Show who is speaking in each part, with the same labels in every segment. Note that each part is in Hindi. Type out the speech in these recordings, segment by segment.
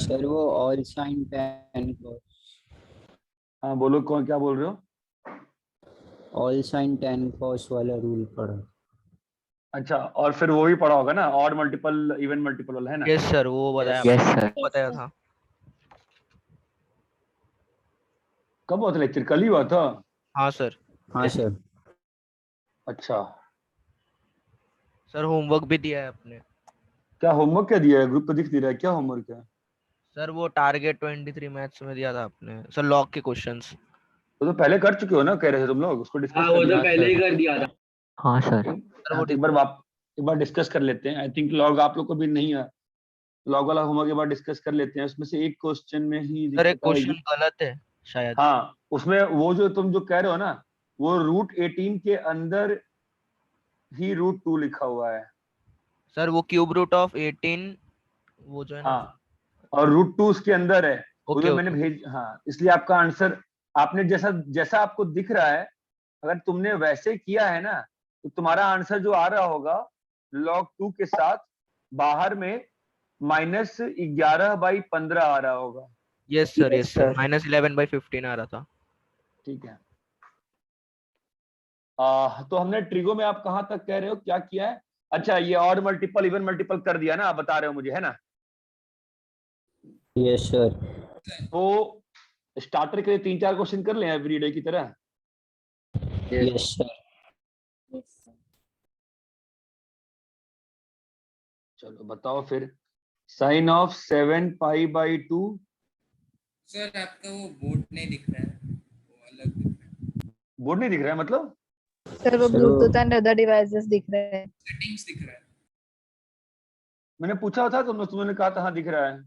Speaker 1: सर वो ऑल साइन टेन कॉस,
Speaker 2: हाँ बोलो, कौन क्या बोल रहे हो?
Speaker 1: ऑल साइन टेन कॉस वाला रूल पढ़ा।
Speaker 2: अच्छा, और फिर वो भी पढ़ा होगा ना, ऑड मल्टीपल इवन मल्टीपल वाला, है ना?
Speaker 3: यस सर, वो बताया
Speaker 4: यस
Speaker 3: आपने,
Speaker 4: सर।
Speaker 3: बताया था।
Speaker 2: कब हुआ था लेक्चर? कल ही हुआ था।
Speaker 3: हाँ सर।
Speaker 1: हाँ सर।
Speaker 2: अच्छा,
Speaker 3: सर होमवर्क भी दिया है आपने।
Speaker 2: क्या होमवर्क क्या दिया है? ग्रुप पे दिख नहीं रहा है, क्या होमवर्क है?
Speaker 3: सर वो टारगेट 23 मैथ्स में दिया था आपने सर, लॉग के क्वेश्चंस।
Speaker 2: तो पहले कर चुके हो ना, कह रहे थे तुम लोग, उसको डिस्कस
Speaker 4: हाँ
Speaker 2: कर
Speaker 4: वो
Speaker 2: लिया।
Speaker 4: तो पहले ही कर दिया था। हाँ सर।
Speaker 3: सर वो
Speaker 2: हाँ, तो एक बार डिस्कस कर लेते हैं। आई थिंक लॉग आप लोग को भी नहीं है, लॉग वाला होमवर्क एक बार डिस्कस कर लेते हैं। उसमें से एक क्वेश्चन में ही
Speaker 3: सर एक
Speaker 2: दिक्कत
Speaker 3: क्वेश्चन
Speaker 2: आएगी।
Speaker 3: गलत है शायद।
Speaker 2: हाँ, उसमें वो जो तुम जो कह रहे हो ना, वो √18 के अंदर ही √2 लिखा हुआ है।
Speaker 3: सर वो क्यूब रूट ऑफ 18, वो जो है ना।
Speaker 2: हाँ, और √2 उसके अंदर है। वो
Speaker 3: ओके
Speaker 2: जो मैंने
Speaker 3: ओके।
Speaker 2: हाँ, इसलिए आपका आंसर, आपने जैसा जैसा आपको दिख रहा है, अगर तुमने वैसे किया है ना, तो तुम्हारा आंसर जो आ रहा होगा log 2 के साथ, बाहर में -11/15 आ रहा होगा।
Speaker 3: यस सर, यस सर, -11/15 आ रहा था।
Speaker 2: ठीक है। तो हमने ट्रिगो में आप कहां तक कह रहे हो, क्या किया है? अच्छा, ये ऑड मल्टीपल इवन मल्टीपल कर दिया ना, आप बता रहे हो मुझे, है ना?
Speaker 1: Yes sir.
Speaker 2: तो स्टार्टर के लिए 3-4 क्वेश्चन कर लें एवरीडे की तरह।
Speaker 1: Yes sir.
Speaker 2: चलो बताओ फिर। Sign of 7π/2।
Speaker 5: सर आपका वो बोर्ड नहीं दिख रहा है, वो अलग दिख रहा है।
Speaker 2: बोर्ड नहीं दिख रहा है मतलब?
Speaker 6: सर वो ब्लूटूथ एंड अदर डिवाइसेस दिख रहे हैं।
Speaker 5: सेटिंग्स दिख रहा है।
Speaker 2: मैंने पूछा था तुमने कहा था हाँ दिख रहा है।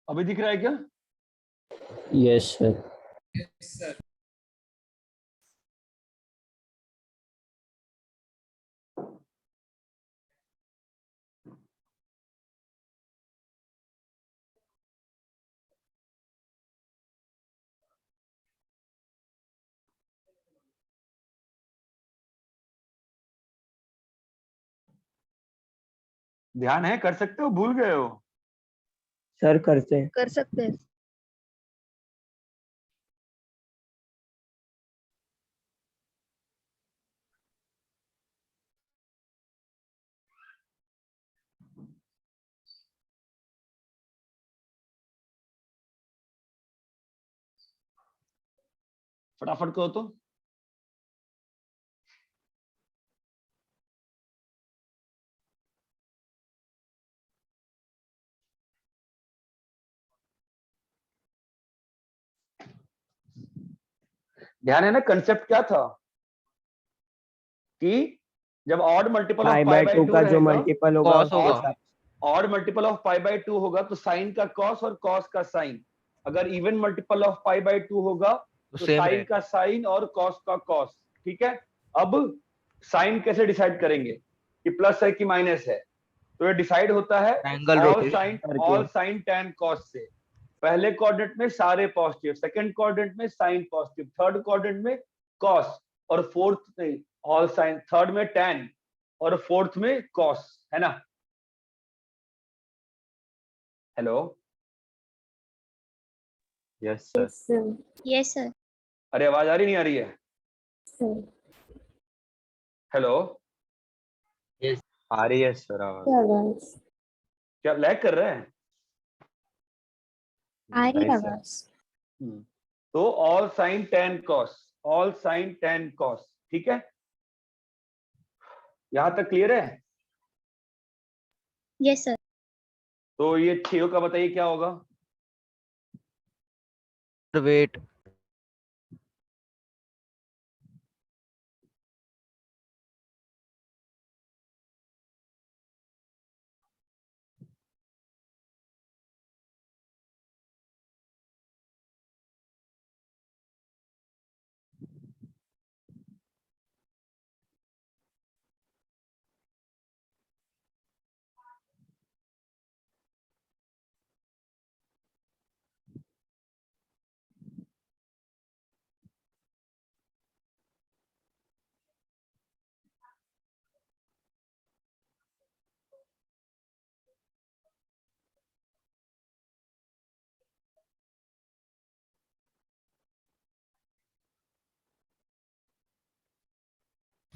Speaker 2: अभी दिख रहा है क्या?
Speaker 1: Yes sir.
Speaker 5: Yes sir.
Speaker 2: ध्यान है, कर सकते हो, भूल गए हो?
Speaker 4: सर करते हैं।
Speaker 6: कर सकते हैं।
Speaker 2: फटाफट करो तो। ध्यान है ना, कंसेप्ट क्या था कि जब ऑड मल्टीपल ऑफ
Speaker 4: π/2
Speaker 2: π/2
Speaker 4: का जो
Speaker 2: रहेगा,
Speaker 4: मल्टीपल होगा
Speaker 3: Cos
Speaker 4: उसके
Speaker 3: होगा।
Speaker 4: हिसाब
Speaker 2: ऑड मल्टीपल ऑफ π/2 होगा तो साइन का कॉस और कॉस का साइन। अगर इवन मल्टीपल ऑफ π/2 होगा तो
Speaker 3: सेम
Speaker 2: साइन
Speaker 3: रहेगा।
Speaker 2: का साइन और कॉस का कॉस। ठीक है। अब साइन कैसे डिसाइड करेंगे कि प्लस है कि माइनस है? तो ये डिसाइड होता है
Speaker 3: एंगल रोटेशन
Speaker 4: करके।
Speaker 2: ऑल साइन टेन कॉस से। पहले क्वाड्रेंट में सारे पॉजिटिव, सेकंड क्वाड्रेंट में साइन पॉजिटिव, थर्ड क्वाड्रेंट में कॉस, और फोर्थ में ऑल साइन, थर्ड में टेन और फोर्थ में कॉस, है ना? Hello,
Speaker 4: yes sir.
Speaker 7: Yes sir.
Speaker 2: अरे आवाज आ रही नहीं आ रही है? हेलो,
Speaker 4: आ रही है सर आवाज।
Speaker 2: क्या लैग कर रहे हैं?
Speaker 7: आ रही
Speaker 4: नहीं सर।
Speaker 7: आवाज।
Speaker 2: तो all sin tan cos, all sin tan cos, ठीक है? यहां तक क्लियर है?
Speaker 7: Yes sir.
Speaker 2: तो ये थियो का बताइए क्या होगा?
Speaker 3: वेट।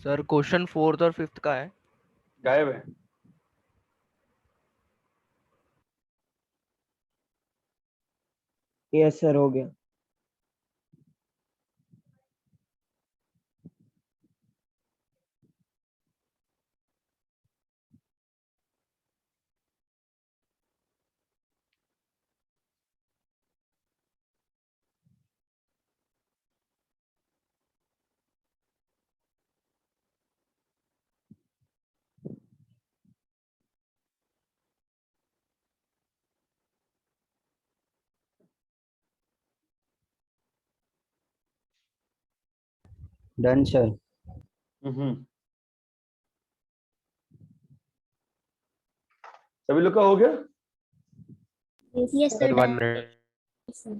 Speaker 3: सर क्वेश्चन 4th और 5th का है।
Speaker 2: गायब है।
Speaker 4: यस सर हो गया।
Speaker 1: Done, sir.
Speaker 2: सभी लोग का हो गया?
Speaker 7: Yes, sir.
Speaker 3: Sir 1 minute.
Speaker 7: Yes, sir.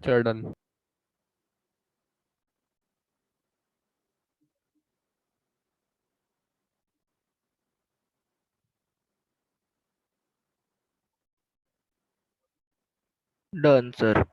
Speaker 3: Sir done. Done sir.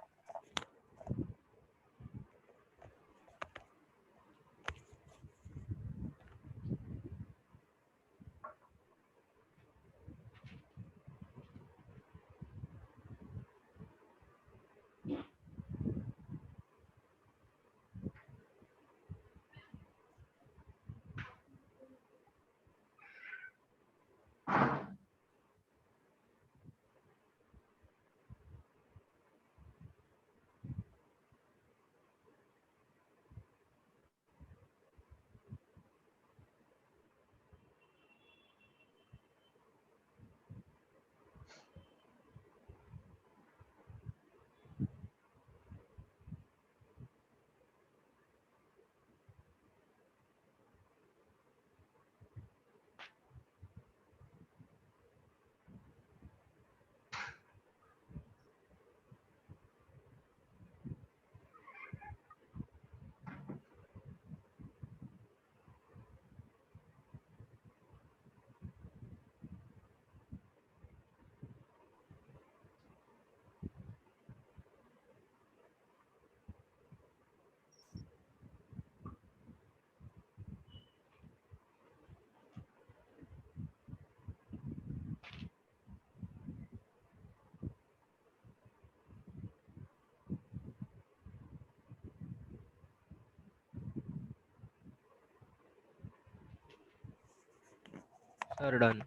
Speaker 3: Sir done.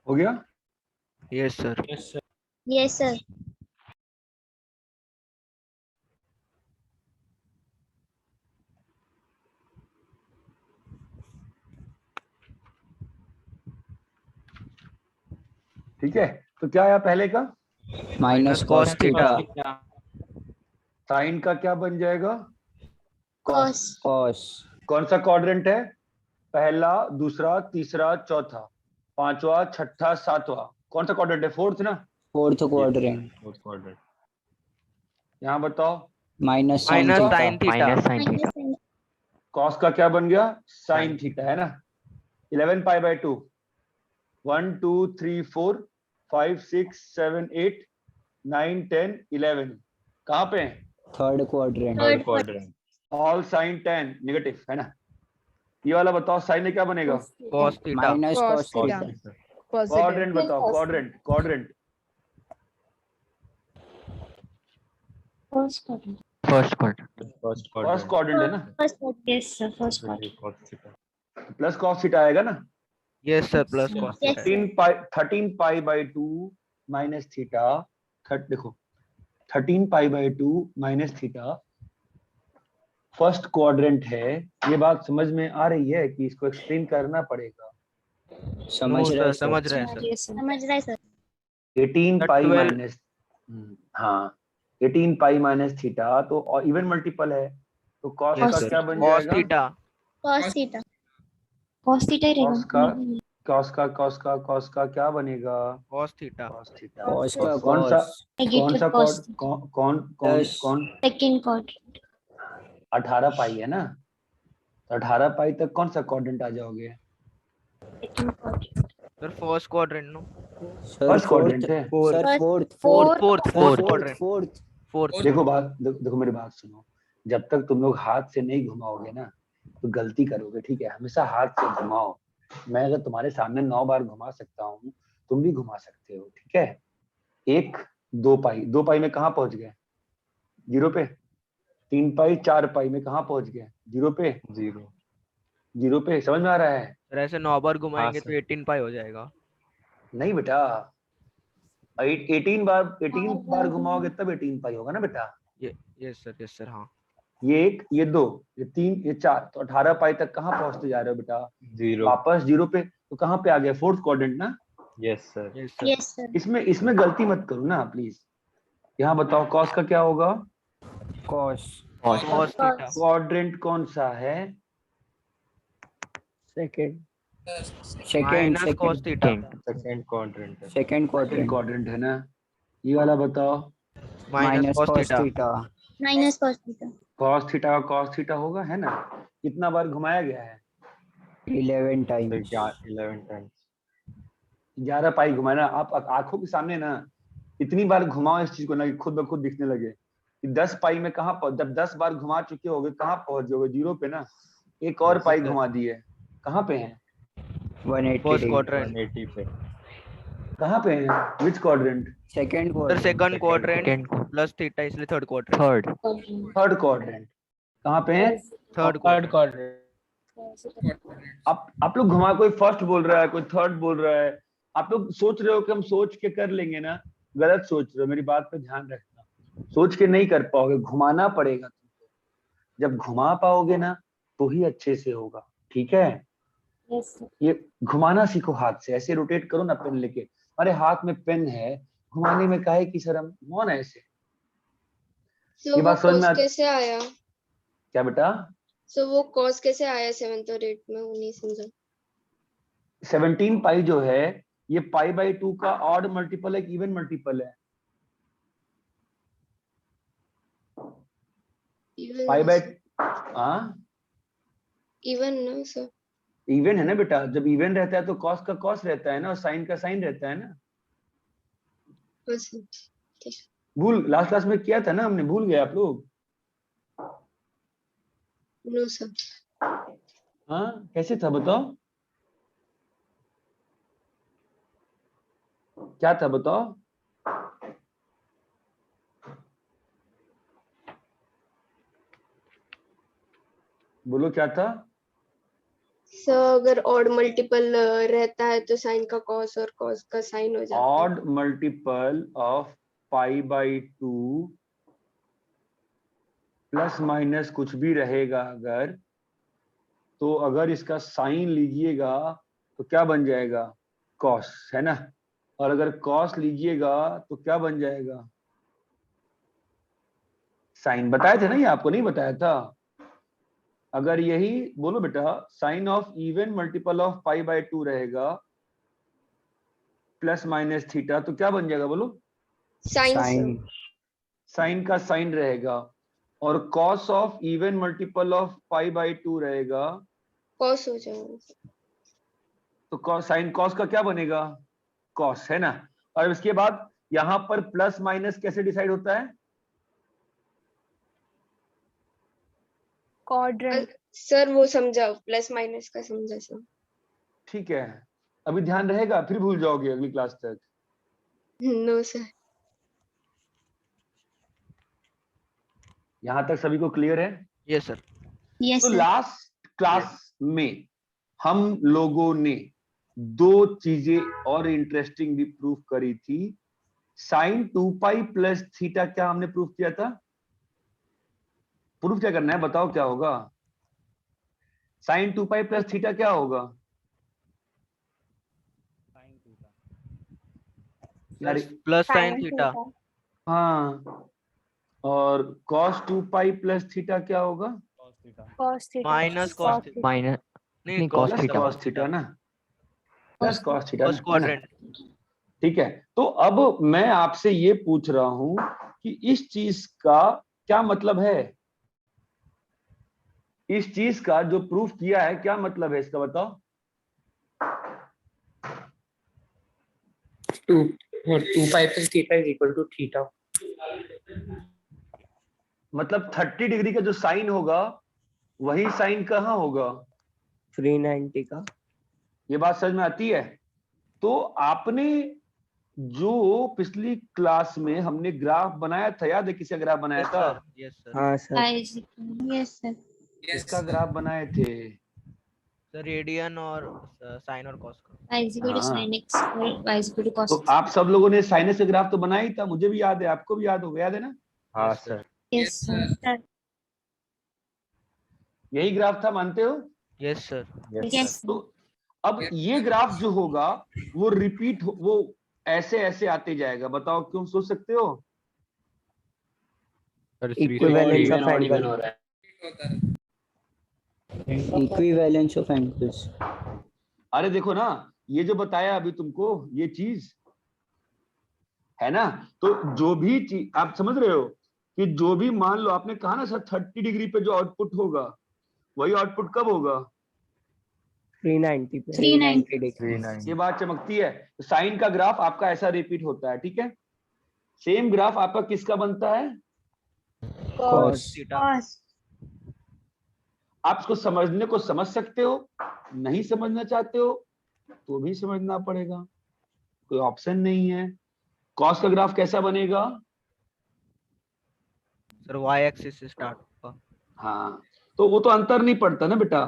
Speaker 2: हो गया?
Speaker 3: Yes sir.
Speaker 7: Yes, sir.
Speaker 2: ठीक है, तो क्या आया पहले का?
Speaker 1: Minus cos theta.
Speaker 2: साइन का क्या बन जाएगा?
Speaker 7: Cos.
Speaker 1: Cos.
Speaker 2: कौन सा क्वाड्रेंट है? पहला, दूसरा, तीसरा, चौथा, पांचवा, छठा, सातवां। कौन सा क्वाड्रेंट है? फोर्थ ना?
Speaker 1: Fourth quadrant.
Speaker 2: यहाँ बताओ।
Speaker 1: Minus sin
Speaker 3: minus
Speaker 1: theta.
Speaker 3: Sin theta.
Speaker 4: Minus sin
Speaker 7: Minus
Speaker 4: theta.
Speaker 7: sin.
Speaker 2: Cos का क्या बन गया? साइन थीटा, है ना? 11 पाई बाय 2। 1 2 3 4 5 6 7 8 9 10 11। कहाँ पे?
Speaker 1: Third quadrant.
Speaker 7: Third quadrant.
Speaker 2: All sine 10 negative, है ना? ये वाला बताओ, साइन में क्या बनेगा?
Speaker 3: Cos theta.
Speaker 1: Minus
Speaker 6: Cos
Speaker 1: cos
Speaker 6: theta.
Speaker 1: theta.
Speaker 6: Positive.
Speaker 2: Quadrant बताओ, quadrant quadrant.
Speaker 7: First quadrant.
Speaker 4: First quadrant.
Speaker 2: First quadrant है ना?
Speaker 7: First quadrant. Yes, sir. First quadrant.
Speaker 2: Plus cos theta आएगा ना?
Speaker 3: Yes sir plus cos
Speaker 7: Yes,
Speaker 3: theta.
Speaker 7: sir.
Speaker 2: 13 pi by 2 minus theta. देखो 13 pi by 2 minus theta first quadrant है। ये बात समझ में आ रही है कि इसको एक्सप्लेन करना पड़ेगा?
Speaker 1: समझ
Speaker 3: नो
Speaker 1: रहे
Speaker 3: सर
Speaker 1: हैं
Speaker 3: समझ
Speaker 1: सर.
Speaker 3: रहे हैं सर।
Speaker 6: Yes, sir.
Speaker 7: समझ रहा है सर?
Speaker 2: 18
Speaker 3: That
Speaker 2: पाई
Speaker 3: 12
Speaker 2: माइनस, हाँ 18 पाई माइनस थीटा तो इवन मल्टीपल है, तो कॉस
Speaker 3: Yes,
Speaker 2: का
Speaker 3: sir.
Speaker 2: क्या बन
Speaker 3: कॉस
Speaker 2: जाएगा?
Speaker 3: Theta.
Speaker 7: Cos theta. Cos theta ही
Speaker 2: कॉस का
Speaker 7: रहेगा.
Speaker 2: कॉस का क्या बनेगा?
Speaker 3: Cos theta.
Speaker 2: Cos theta.
Speaker 1: Cos का
Speaker 2: कौन सा
Speaker 1: cos.
Speaker 2: कौन
Speaker 7: Negative
Speaker 2: सा
Speaker 7: cos.
Speaker 2: कौन कौन कौन
Speaker 1: Plus.
Speaker 2: कौन?
Speaker 7: Second quadrant.
Speaker 2: 18 पाई है ना? तो 18 पाई तक कौन सा क्वाड्रेंट आ जाओगे?
Speaker 7: Second quadrant.
Speaker 3: Sir first quadrant no,
Speaker 1: sir
Speaker 2: first
Speaker 1: fourth,
Speaker 2: quadrant है।
Speaker 1: Sir
Speaker 7: First-
Speaker 1: fourth
Speaker 3: fourth
Speaker 7: Fourth.
Speaker 3: Fourth quadrant,
Speaker 1: fourth
Speaker 3: fourth.
Speaker 2: देखो बात, देखो मेरी बात सुनो, जब तक तुम लोग हाथ से नहीं घुमाओगे ना तो गलती करोगे, ठीक है? हमेशा हाथ से घुमाओ। मैं अगर तुम्हारे सामने 9 बार घुमा सकता हूँ, तुम भी घुमा सकते हो, ठीक है? 1 2 पाई, 2 पाई में कहाँ पहुंच गए? 0 पे। 3 पाई 4 पाई में कहाँ पहुंच गए? 0 पे। 0 पे। समझ में आ रहा है?
Speaker 3: सर ऐसे 9 बार घुमाएंगे तो 18 पाई हो जाएगा।
Speaker 2: नहीं बेटा, 18 बार घुमाओगे तब 18 पाई होगा ना बेटा।
Speaker 3: यस सर हाँ।
Speaker 2: ये 1, ये 2, ये 3, ये 4, तो 18 पाई तक कहाँ पहुंचते जा रहे हो बेटा?
Speaker 8: 0।
Speaker 2: वापस 0 पे। तो कहाँ पे आ गया? फोर्थ क्वाड्रेंट ना।
Speaker 8: Yes sir.
Speaker 7: Yes, sir.
Speaker 2: इसमें गलती मत करो ना प्लीज। यहाँ बताओ कॉस का क्या होगा?
Speaker 1: Cos
Speaker 3: cos theta,
Speaker 7: Cos.
Speaker 2: Quadrant कौन सा है?
Speaker 4: Second
Speaker 1: second
Speaker 3: minus cos theta,
Speaker 8: second quadrant है।
Speaker 1: सेकंड क्वाड्रेंट
Speaker 2: क्वाड्रेंट है ना। ये वाला बताओ।
Speaker 3: Minus cos
Speaker 1: cos
Speaker 3: theta.
Speaker 1: Theta.
Speaker 7: Minus cos theta.
Speaker 2: Cos theta का कॉस थीटा होगा, है ना? कितना बार घुमाया गया है?
Speaker 1: 11 टाइम्स।
Speaker 8: 11 टाइम्स।
Speaker 2: 11 पाई घुमाना। आप आंखों के सामने ना इतनी बार घुमाओ इस चीज को ना कि खुद ब खुद दिखने लगे कि 10 पाई में कहाँ पहुंच, जब 10 बार घुमा चुके होगे कहाँ पहुंच जाओगे? 0 पे ना। एक और पाई घुमा दी है, कहाँ पे है?
Speaker 1: 180
Speaker 3: फर्स्ट
Speaker 1: डिग्री।
Speaker 3: क्वाड्रेंट,
Speaker 8: 180 पे।
Speaker 2: कहाँ पे है? Which quadrant?
Speaker 1: Second
Speaker 3: sir
Speaker 1: quadrant.
Speaker 3: Second quadrant
Speaker 4: second
Speaker 3: plus theta इसलिए third quadrant.
Speaker 4: Third
Speaker 2: third quadrant. कहाँ पे है?
Speaker 3: Third quadrant.
Speaker 2: आप लोग घुमा, कोई फर्स्ट बोल रहा है, कोई थर्ड बोल रहा है। आप लोग सोच रहे हो कि हम सोच के कर लेंगे ना, गलत सोच रहे हो। मेरी बात पे ध्यान रखना, सोच के नहीं कर पाओगे, घुमाना पड़ेगा तुमको। जब घुमा पाओगे ना तो ही अच्छे से होगा, ठीक है?
Speaker 7: Yes, sir.
Speaker 2: ये घुमाना सीखो हाथ से, ऐसे रोटेट करो ना पेन लेके। अरे हाथ में पेन है, घुमाने में काहे की शर्म? कौन है ऐसे?
Speaker 9: So
Speaker 2: ये
Speaker 9: वो
Speaker 2: बात समझ में
Speaker 9: cos
Speaker 2: आ-
Speaker 9: कैसे आया?
Speaker 2: क्या बेटा?
Speaker 9: So वो cos कैसे आया 7th और 8th में? वो नहीं समझा।
Speaker 2: 17 पाई जो है ये पाई बाई 2 का ऑड मल्टीपल है, इवन मल्टीपल है?
Speaker 9: Even
Speaker 2: पाई
Speaker 9: है
Speaker 2: बाई
Speaker 9: sir.
Speaker 2: हाँ
Speaker 9: Even ना सर।
Speaker 2: इवन है ना बेटा। जब इवन रहता है तो कॉस का कॉस रहता है ना, और साइन का साइन रहता है ना।
Speaker 9: हाँ सर। ठीक।
Speaker 2: भूल लास्ट क्लास में किया था ना हमने, भूल गए आप लोग?
Speaker 9: No sir.
Speaker 2: हाँ कैसे था बताओ? क्या था बताओ? बोलो क्या था?
Speaker 9: सर अगर ऑड मल्टीपल रहता है तो साइन का cos और cos का साइन हो जाता है।
Speaker 2: Odd multiple of pi by 2 plus minus कुछ भी रहेगा अगर, तो अगर इसका साइन लीजिएगा तो क्या बन जाएगा? कॉस, है ना? और अगर कॉस लीजिएगा तो क्या बन जाएगा? साइन। बताए थे ना ये, आपको नहीं बताया था? अगर यही बोलो बेटा, sin of even multiple of pi by 2 रहेगा प्लस माइनस थीटा, तो क्या बन जाएगा बोलो?
Speaker 9: Sin
Speaker 1: sin.
Speaker 2: साइन का साइन रहेगा। और cos of even multiple of pi by 2 रहेगा,
Speaker 9: cos हो जाएगा।
Speaker 2: तो साइन कॉस का क्या बनेगा? कॉस, है ना? और इसके बाद यहां पर प्लस माइनस कैसे डिसाइड होता है?
Speaker 6: क्वाड्रेंट।
Speaker 9: सर वो समझा, प्लस माइनस का समझा सर।
Speaker 2: ठीक है, अभी ध्यान रहेगा, फिर भूल जाओगे अगली क्लास तक।
Speaker 9: No sir.
Speaker 2: यहां तक सभी को क्लियर है?
Speaker 3: Yes sir.
Speaker 7: Yes,
Speaker 2: तो
Speaker 7: sir.
Speaker 2: लास्ट क्लास में हम लोगों ने 2 चीजें और इंटरेस्टिंग भी प्रूफ करी थी। साइन 2 पाई प्लस थीटा क्या हमने प्रूफ किया था? प्रूफ क्या करना है बताओ, क्या होगा? साइन 2 पाई प्लस थीटा क्या होगा? यार
Speaker 3: प्लस साइन थीटा।
Speaker 2: हाँ, और cos 2 पाई प्लस थीटा क्या होगा?
Speaker 6: cos theta.
Speaker 3: Minus cos theta.
Speaker 4: Minus
Speaker 3: नहीं
Speaker 4: नहीं,
Speaker 3: cos
Speaker 4: cos
Speaker 2: plus
Speaker 4: theta.
Speaker 2: cos theta ना, प्लस cos थीटा
Speaker 3: फर्स्ट
Speaker 2: ना, है ना?
Speaker 3: क्वाड्रेंट।
Speaker 2: ठीक है, तो अब मैं आपसे ये पूछ रहा हूं कि इस चीज का क्या मतलब है? इस चीज का जो प्रूफ किया है क्या मतलब है इसका बताओ?
Speaker 10: 2 pi plus theta is equal to theta.
Speaker 2: मतलब 30 डिग्री का जो साइन होगा वही साइन कहाँ होगा?
Speaker 4: 390 का।
Speaker 2: ये बात समझ में आती है? तो आपने जो पिछली क्लास में हमने ग्राफ बनाया था, याद है किसी का ग्राफ बनाया था?
Speaker 3: Yes sir.
Speaker 4: हाँ सर।
Speaker 7: Yes sir.
Speaker 2: किसका ग्राफ बनाए थे?
Speaker 3: सर रेडियन और साइन और कॉस का।
Speaker 7: y is equal to
Speaker 2: हाँ।
Speaker 7: sin x और y is equal to cos
Speaker 2: तो
Speaker 7: x।
Speaker 2: आप सब लोगों ने साइनस का ग्राफ तो बनाया ही था, मुझे भी याद है, आपको भी याद होगा, याद है ना?
Speaker 8: हाँ सर।
Speaker 7: Yes sir.
Speaker 2: यही ग्राफ था, मानते हो?
Speaker 3: Yes sir.
Speaker 7: यस
Speaker 2: तो अब ये ग्राफ जो होगा वो रिपीट वो ऐसे ऐसे आते जाएगा, बताओ क्यों? सोच सकते हो?
Speaker 4: Equivalence of angle.
Speaker 1: Equivalence of angles.
Speaker 2: अरे देखो ना, ये जो बताया अभी तुमको ये चीज है ना, तो जो भी चीज आप समझ रहे हो कि जो भी मान लो आपने कहा ना सर 30 डिग्री पे जो आउटपुट होगा वही आउटपुट कब होगा?
Speaker 4: 390 पे।
Speaker 7: 390
Speaker 4: डिग्री।
Speaker 2: ये बात चमकती है। तो साइन का ग्राफ आपका ऐसा रिपीट होता है, ठीक है? सेम ग्राफ आपका किसका बनता है?
Speaker 1: कॉस।
Speaker 7: cos।
Speaker 2: आप इसको समझने को समझ सकते हो, नहीं समझना चाहते हो तो भी समझना पड़ेगा, कोई ऑप्शन नहीं है। कॉस का ग्राफ कैसा बनेगा?
Speaker 3: सर वाई एक्सिस से स्टार्ट होगा।
Speaker 2: हाँ, तो वो तो अंतर नहीं पड़ता ना बेटा,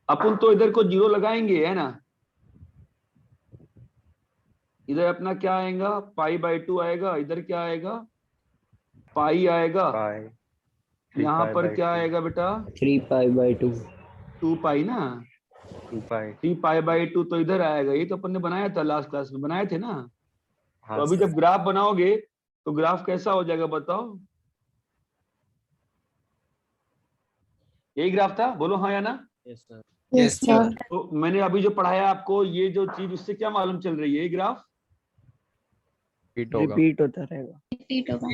Speaker 2: अपन तो इधर को जीरो लगाएंगे, है ना? इधर अपना क्या आएगा? π/2 आएगा, इधर क्या आएगा? पाई आएगा,
Speaker 8: पाई।
Speaker 2: यहाँ पर क्या आएगा बेटा?
Speaker 1: 3π/2।
Speaker 2: 2π ना,
Speaker 8: 2 पाई।
Speaker 2: 3π/2 तो इधर आएगा। ये तो अपन ने बनाया था, लास्ट क्लास में बनाए थे ना।
Speaker 8: हाँ
Speaker 2: तो अभी
Speaker 8: सर।
Speaker 2: जब ग्राफ बनाओगे तो ग्राफ कैसा हो जाएगा बताओ? यही ग्राफ था, बोलो हाँ या ना?
Speaker 6: Yes sir.
Speaker 2: तो मैंने अभी जो पढ़ाया आपको ये जो चीज, उससे क्या मालूम चल रही है? ये ग्राफ
Speaker 4: रिपीट होता रहेगा।
Speaker 7: रिपीट होगा।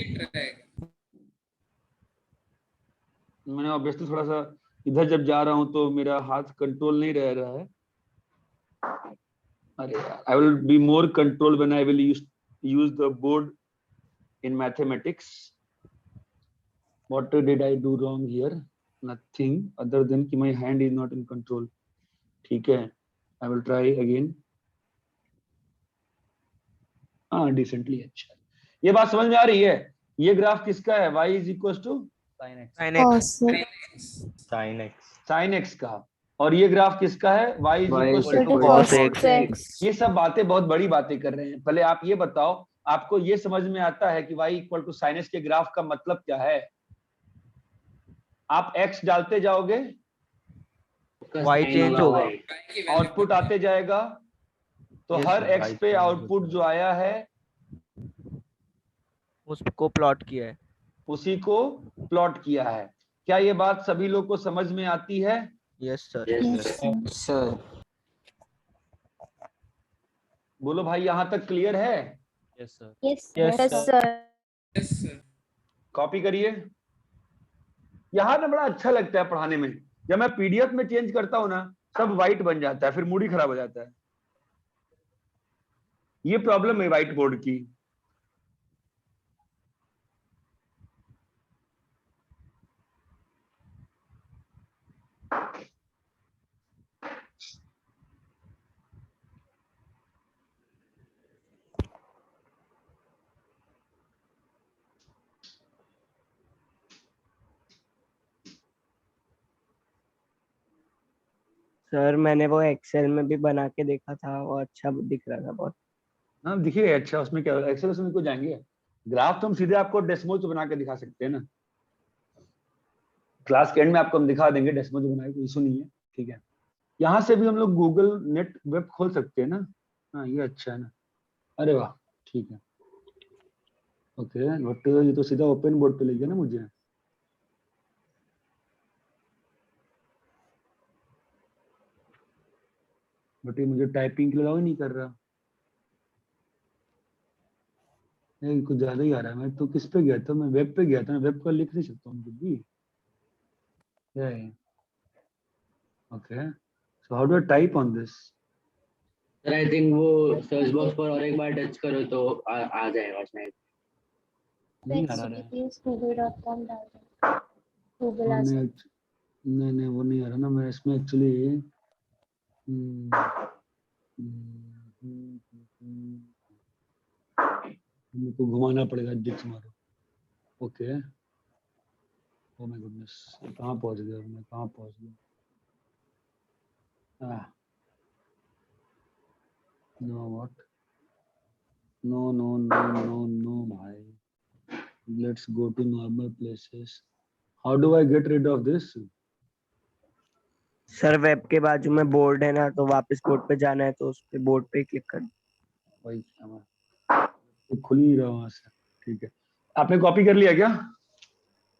Speaker 2: मैंने ऑब्वियसली थोड़ा सा इधर जब जा रहा हूं तो मेरा हाथ कंट्रोल नहीं रह रहा है। अरे यार, I will be more control when I will use the board in mathematics. What did I do wrong here? Nothing other than कि my hand is not in control. ठीक है, आई विल ट्राई अगेन। हाँ, डिसेंटली अच्छा। ये बात समझ में आ रही है? ये ग्राफ किसका है? y is equal to
Speaker 3: sin x.
Speaker 8: Sin x.
Speaker 2: Sin x का। और ये ग्राफ किसका है? y is
Speaker 1: Y
Speaker 2: equal to
Speaker 3: cos
Speaker 6: x।
Speaker 2: ये सब बातें बहुत बड़ी बातें कर रहे हैं। पहले आप ये बताओ, आपको ये समझ में आता है कि y equal to sin x के ग्राफ का मतलब क्या है? आप x डालते जाओगे,
Speaker 3: वाई चेंज होगा।
Speaker 2: आउटपुट आते जाएगा, तो
Speaker 8: Yes,
Speaker 2: हर
Speaker 8: sir,
Speaker 2: x
Speaker 8: y
Speaker 2: पे
Speaker 8: change
Speaker 2: आउटपुट
Speaker 8: होता
Speaker 2: जो आया है
Speaker 3: उसको प्लॉट किया है।
Speaker 2: उसी को प्लॉट किया है। क्या ये बात सभी लोग को समझ में आती है?
Speaker 3: Yes sir.
Speaker 1: सर
Speaker 2: बोलो भाई, यहां तक क्लियर है?
Speaker 8: Yes sir.
Speaker 6: Yes sir.
Speaker 5: Yes sir.
Speaker 2: Copy करिए। यहाँ ना बड़ा अच्छा लगता है पढ़ाने में, जब मैं पीडीएफ में चेंज करता हूँ ना सब व्हाइट बन जाता है, फिर मूड ही खराब हो जाता है। ये प्रॉब्लम है व्हाइट बोर्ड की।
Speaker 4: सर मैंने वो एक्सेल में भी बना के देखा था, वो अच्छा दिख रहा था बहुत।
Speaker 2: हाँ दिखिए, अच्छा उसमें क्या एक्सेल में को जाएंगे। ग्राफ तो हम सीधे आपको डेस्मो से बना के दिखा सकते हैं ना, क्लास के एंड में आपको हम दिखा देंगे डेस्मो जो बनाए, कोई इशू नहीं है। ठीक है, यहाँ से भी हम लोग गूगल नेट वेब खोल सकते हैं ना। हाँ ये अच्छा है ना, अरे वाह ठीक है ओके। बट ये तो सीधा ओपन बोर्ड पे ले गया ना मुझे। बट ये मुझे टाइपिंग के लिए अलाउ ही नहीं कर रहा, नहीं कुछ ज्यादा ही आ रहा है। मैं तो किस पे गया था? मैं वेब पे गया था, मैं वेब पर लिख नहीं सकता हूँ कुछ भी। क्या है? Okay. So how do I type on this?
Speaker 11: Sir I think वो सर्च बॉक्स पर और एक बार टच करो तो आ जाएगा शायद।
Speaker 2: नहीं आ रहा है।
Speaker 7: google.com डाल दो, गूगल आ जाए।
Speaker 2: नहीं वो नहीं आ रहा ना। मैं इसमें एक्चुअली मुझको घुमाना पड़ेगा। डिक्स मारो। ओके। ओ माय गुडनेस, कहाँ पहुंच गया मैं? कहाँ पहुंच गया? Know what? नो भाई। Let's go to normal places. How do I get rid of this?
Speaker 4: Sir web के बाजू में बोर्ड है ना, तो वापस बोर्ड पे जाना है तो उस पे बोर्ड पे क्लिक कर।
Speaker 2: वही तो खुल ही रहा वहां से। ठीक है, आपने कॉपी कर लिया क्या?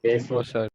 Speaker 11: Yes
Speaker 8: sir.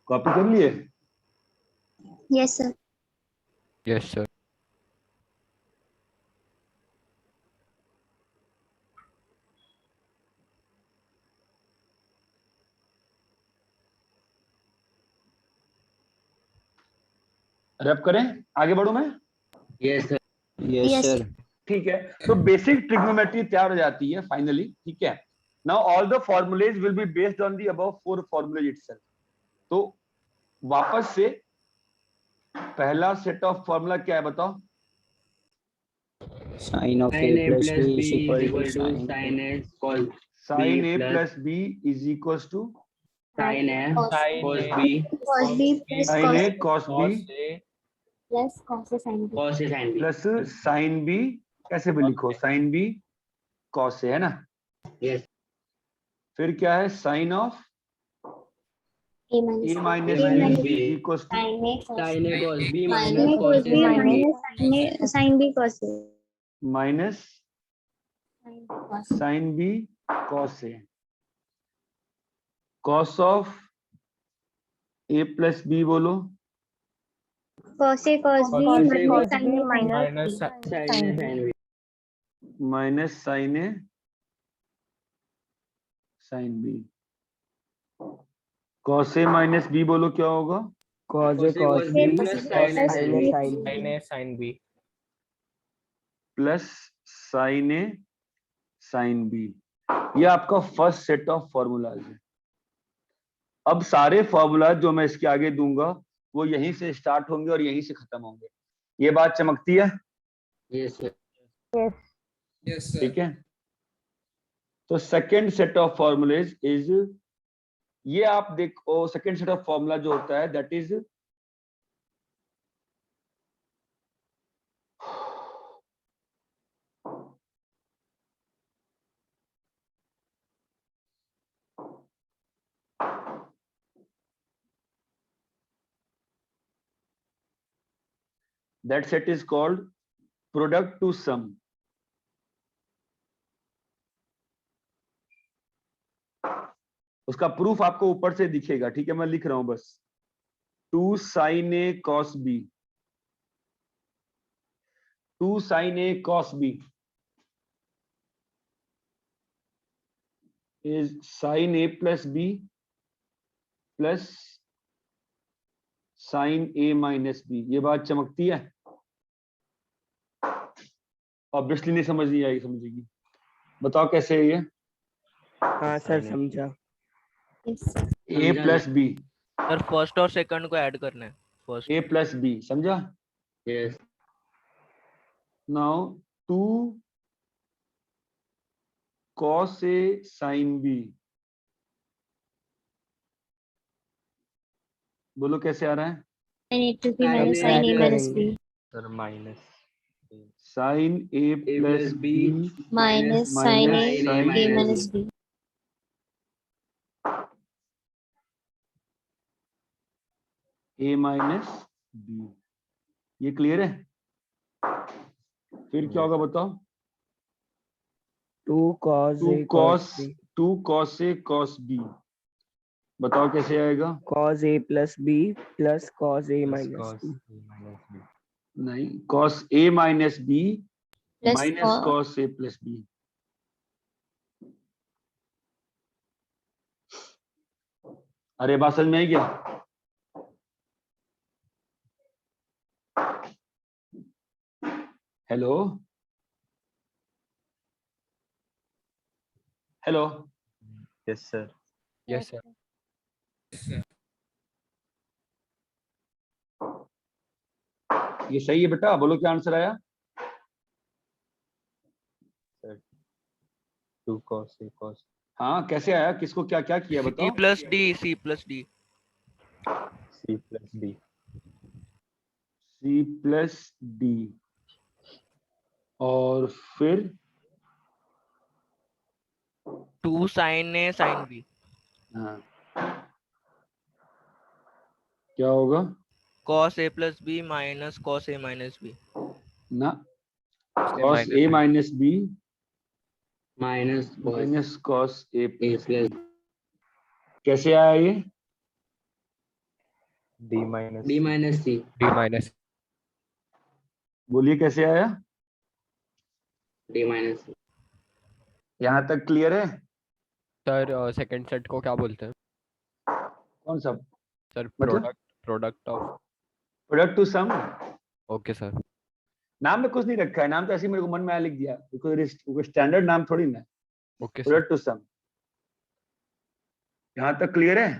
Speaker 2: कॉपी कर लिए?
Speaker 7: Yes sir.
Speaker 8: Yes sir.
Speaker 2: Wrap करें? आगे बढ़ूं मैं?
Speaker 11: Yes sir.
Speaker 1: Yes,
Speaker 7: Yes.
Speaker 1: sir.
Speaker 2: ठीक है, तो बेसिक ट्रिग्नोमेट्री तैयार हो जाती है फाइनली। ठीक है, now all the formulas will be based on the above 4 formulas itself. तो वापस से पहला सेट ऑफ फॉर्मूला क्या है बताओ?
Speaker 1: Sin of
Speaker 11: sin
Speaker 1: a
Speaker 11: a
Speaker 1: plus
Speaker 11: plus
Speaker 1: b
Speaker 11: b
Speaker 1: is
Speaker 11: is
Speaker 1: equal to
Speaker 11: equal to
Speaker 1: sin
Speaker 11: sin a cos
Speaker 2: sin a
Speaker 11: plus
Speaker 2: plus b is equals to
Speaker 11: sin a
Speaker 5: Sin
Speaker 11: cos
Speaker 5: A
Speaker 11: b
Speaker 7: cos b plus
Speaker 2: sin a
Speaker 7: cos
Speaker 2: cos b
Speaker 5: cos A
Speaker 7: plus cos a sin b।
Speaker 11: cos a sin b।
Speaker 2: Plus sin b, कैसे भी लिखो, sin b cos a, है ना?
Speaker 11: यस।
Speaker 2: फिर क्या है? sin of
Speaker 7: a
Speaker 2: a
Speaker 7: minus
Speaker 2: minus
Speaker 11: A
Speaker 2: b
Speaker 11: minus
Speaker 2: is
Speaker 11: b
Speaker 2: equals to
Speaker 7: sin a cos
Speaker 11: sin a cos b
Speaker 7: sin
Speaker 11: minus
Speaker 7: a
Speaker 11: cos
Speaker 7: cos
Speaker 11: a
Speaker 7: b
Speaker 11: sin b
Speaker 7: minus sin b cos a
Speaker 2: minus
Speaker 7: sin b cos a।
Speaker 2: sin b cos a। cos of a plus b बोलो।
Speaker 7: cos a cos b
Speaker 11: cos a
Speaker 7: minus
Speaker 11: cos
Speaker 7: sin a
Speaker 5: minus
Speaker 11: sin a sin b
Speaker 2: minus sin a sin b। cos a minus b बोलो क्या होगा?
Speaker 4: cos a
Speaker 11: cos a
Speaker 4: cos
Speaker 11: cos
Speaker 4: b
Speaker 11: b plus sin a sin b
Speaker 4: sin b
Speaker 5: sin A sin B।
Speaker 2: Plus sin a sin b। ये आपका फर्स्ट सेट ऑफ फॉर्मूलाज है। अब सारे फॉर्मूला जो मैं इसके आगे दूंगा वो यहीं से स्टार्ट होंगे और यहीं से खत्म होंगे। ये बात चमकती है?
Speaker 11: Yes sir.
Speaker 5: Yes sir।
Speaker 2: ठीक है, तो second set of formulas is, ये आप देखो सेकेंड सेट ऑफ फॉर्मूला जो होता है that is that set is called product to sum। उसका प्रूफ आपको ऊपर से दिखेगा। ठीक है, मैं लिख रहा हूं बस। 2 sin a cos b, 2 sin a cos b is sin a plus b plus sin a minus b। ये बात चमकती है? ऑब्वियसली नहीं समझ नहीं आएगी, समझेगी। बताओ कैसे है ये?
Speaker 4: हाँ सर समझा।
Speaker 2: a plus b,
Speaker 3: sir first और सेकंड को ऐड करना है। फर्स्ट
Speaker 2: a plus b, समझा?
Speaker 11: Yes.
Speaker 2: now 2 cos a sin b बोलो कैसे आ रहा है?
Speaker 7: sin A plus B
Speaker 9: Sin
Speaker 7: minus
Speaker 9: A
Speaker 7: sin A
Speaker 4: plus
Speaker 7: minus B
Speaker 8: sir minus
Speaker 2: sign A
Speaker 11: A
Speaker 2: plus
Speaker 11: plus
Speaker 2: B
Speaker 11: B
Speaker 7: minus sin
Speaker 2: minus
Speaker 7: A
Speaker 2: sin
Speaker 7: A
Speaker 2: A
Speaker 7: minus B.
Speaker 2: A minus B. ये क्लियर है? फिर क्या होगा बताओ?
Speaker 4: 2 cos
Speaker 2: two
Speaker 4: A
Speaker 2: cos
Speaker 4: cos B
Speaker 2: two cos A cos B. बताओ कैसे आएगा?
Speaker 4: cos A plus B plus cos A
Speaker 8: plus
Speaker 4: minus
Speaker 8: cos
Speaker 4: B.
Speaker 8: Minus B
Speaker 2: नहीं, cos A minus B
Speaker 7: Plus
Speaker 2: minus cos A plus B. अरे बात समझ में आई क्या? Hello hello.
Speaker 8: Yes sir yes sir
Speaker 2: ये सही है बेटा? बोलो क्या आंसर आया?
Speaker 8: सर 2 cos A cos
Speaker 2: हाँ, कैसे आया? किसको क्या क्या किया
Speaker 3: सी
Speaker 2: बताओ?
Speaker 3: Plus D C plus D
Speaker 8: C plus D
Speaker 2: C plus D और फिर
Speaker 3: 2 sin A sin B
Speaker 2: हाँ क्या होगा?
Speaker 3: cos A plus B minus cos A minus B.
Speaker 2: ना, cos A minus B
Speaker 11: minus cos
Speaker 2: minus cos A
Speaker 11: A
Speaker 2: plus
Speaker 11: plus
Speaker 2: कैसे आया ये?
Speaker 8: D minus
Speaker 11: B minus C.
Speaker 8: D minus
Speaker 2: बोलिए कैसे आया?
Speaker 11: D minus C.
Speaker 2: यहाँ तक क्लियर है?
Speaker 8: सर सेकंड सेट को क्या बोलते हैं?
Speaker 2: कौन सा?
Speaker 8: सर
Speaker 2: मतलब?
Speaker 8: Product of
Speaker 2: product to sum.
Speaker 8: Okay sir
Speaker 2: नाम में कुछ नहीं रखा है, नाम तो ऐसे ही मेरे को मन में आया लिख दिया, कोई स्टैंडर्ड नाम थोड़ी ना।
Speaker 8: ओके सर
Speaker 2: प्रोडक्ट टू सम। यहाँ तक क्लियर है?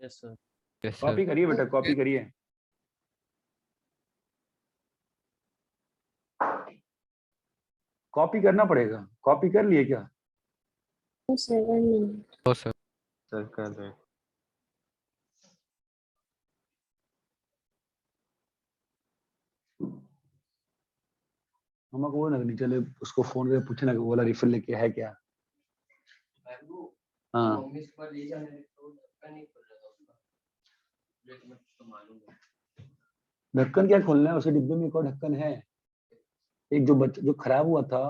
Speaker 8: Yes sir yes sir
Speaker 2: copy करिए बेटा, कॉपी करिए। कॉपी करना पड़ेगा। कॉपी कर लिए क्या?
Speaker 7: 7 minutes.
Speaker 8: तो सर कर रहे हैं
Speaker 2: मम्मा को वो ना नहीं चले, उसको फोन करके पूछना कि वो वाला रिफिल लेके है क्या? हाँ ढक्कन क्या खोलना है? उसके डिब्बे में एक और ढक्कन है। एक जो खराब हुआ था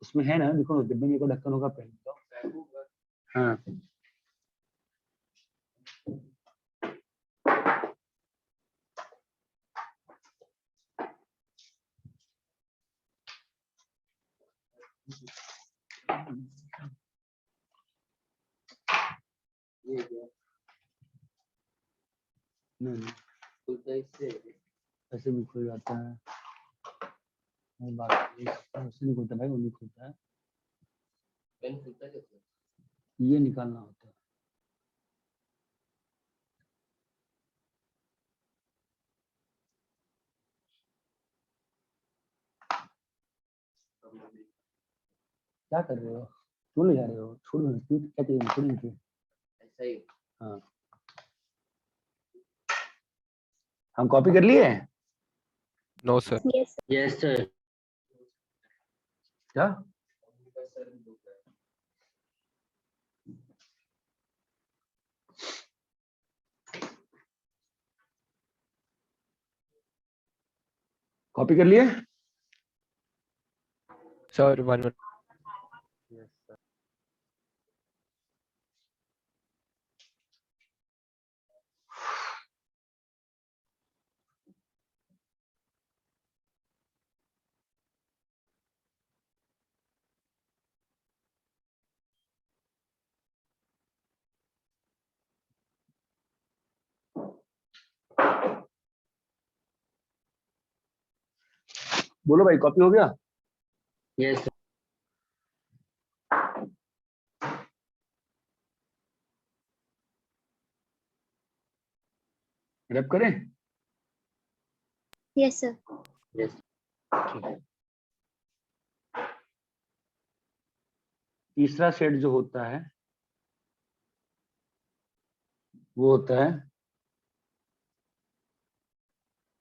Speaker 2: उसमें है ना, देखो उस डिब्बे में एक और ढक्कन होगा पहले तो। हाँ नहीं ऐसे भी खुल जाता है। नहीं, बात ऐसे नहीं खुलता भाई, वो नहीं खुलता है। ये निकालना होता है। क्या कर रहे हो? क्यों ले जा रहे हो? छोड़ दो, क्या चाहिए? छोड़ दीजिए। हाँ हम कॉपी कर लिए?
Speaker 8: No sir
Speaker 7: Yes.
Speaker 11: Yes sir.
Speaker 2: क्या? कॉपी कर लिए?
Speaker 8: सर 1 यस सर
Speaker 2: बोलो भाई, कॉपी हो गया?
Speaker 11: Yes sir.
Speaker 2: रैप करें?
Speaker 7: Yes, sir.
Speaker 11: Yes.
Speaker 2: तीसरा सेट जो होता है वो होता है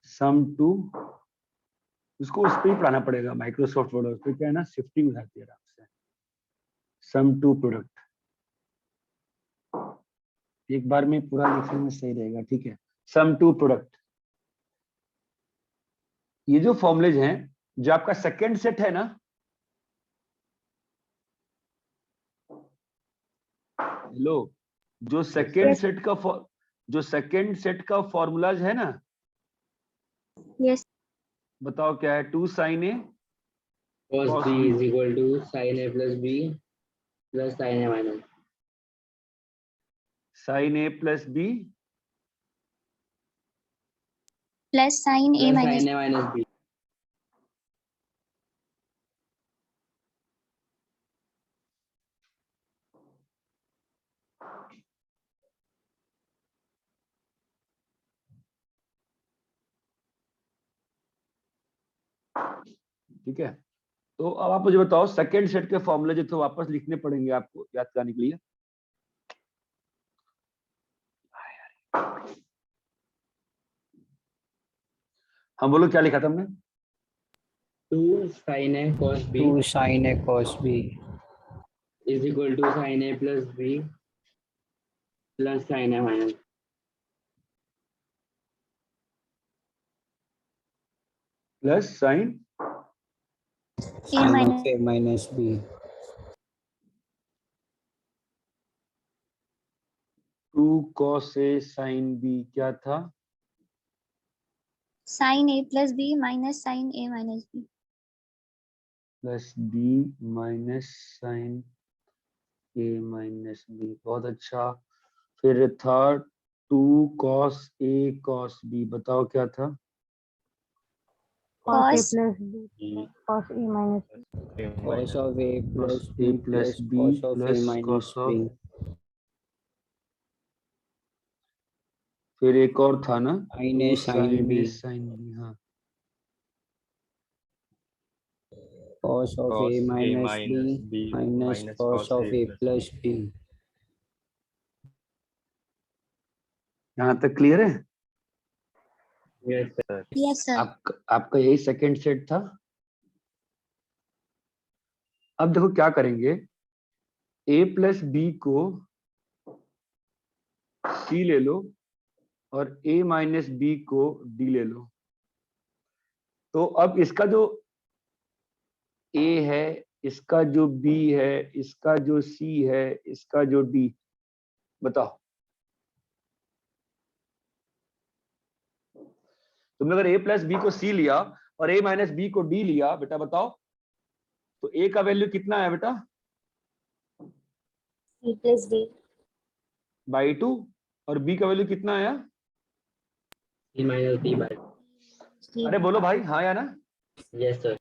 Speaker 2: सम टू, उसको उस पर ही पढ़ाना पड़ेगा माइक्रोसॉफ्ट वर्ड, उस पर क्या है ना शिफ्टिंग हो जाती है आराम से। सम टू प्रोडक्ट एक बार में पूरा लिखने में सही रहेगा, ठीक है। सम टू प्रोडक्ट, ये जो फॉर्मुलेज हैं, जो आपका सेकंड सेट है ना, हेलो, जो सेकंड सेट का जो सेकंड सेट का फॉर्मूलाज है ना,
Speaker 7: यस
Speaker 2: बताओ क्या है। 2 sin a
Speaker 11: cos
Speaker 2: cos
Speaker 11: b
Speaker 2: b
Speaker 11: is equal to sin a plus b plus sin a minus
Speaker 2: sin a plus b
Speaker 7: plus sine A
Speaker 11: plus
Speaker 7: minus
Speaker 11: sin a minus b।
Speaker 2: ठीक है। तो अब आप मुझे बताओ सेकंड सेट के फॉर्मूले जो थे वापस लिखने पड़ेंगे आपको याद करने के लिए। हम बोलो क्या लिखा था हमने?
Speaker 11: 2 sin a cos b
Speaker 1: 2 sin a cos b
Speaker 11: is equal to sin a plus b plus sin a minus
Speaker 2: plus sine
Speaker 7: A
Speaker 1: sin
Speaker 7: minus
Speaker 1: of a minus b
Speaker 2: 2 cos a sin b क्या था?
Speaker 7: Sign A plus B minus sign A minus B
Speaker 2: plus b minus sin a minus b। बहुत अच्छा। फिर था 2 cos a cos b, बताओ क्या था?
Speaker 7: cos
Speaker 6: cos a minus
Speaker 1: cos of a
Speaker 2: cos
Speaker 1: plus
Speaker 2: a
Speaker 1: b
Speaker 2: plus
Speaker 1: plus
Speaker 2: b
Speaker 1: cos of a
Speaker 2: plus
Speaker 1: minus
Speaker 2: cos of,
Speaker 1: b
Speaker 2: फिर एक और था ना
Speaker 1: sin a
Speaker 2: 2
Speaker 1: sin
Speaker 2: sin
Speaker 1: b
Speaker 2: a sin b। हाँ,
Speaker 1: cos of a minus b minus cos of a plus b।
Speaker 2: यहाँ तक क्लियर है?
Speaker 11: yes sir
Speaker 7: यस सर
Speaker 2: आपका यही सेकंड सेट था। अब देखो क्या करेंगे, a प्लस बी को c ले लो और a माइनस बी को d ले लो। तो अब इसका जो a है, इसका जो b है, इसका जो c है, इसका जो d, बताओ। तुमने अगर a प्लस बी को c लिया और a माइनस बी को d लिया, बेटा बताओ, तो a का वैल्यू कितना है बेटा?
Speaker 7: सी प्लस डी
Speaker 2: बाई 2, और b का वैल्यू कितना आया?
Speaker 11: c minus b by
Speaker 2: अरे बोलो भाई, हाँ या ना?
Speaker 11: yes sir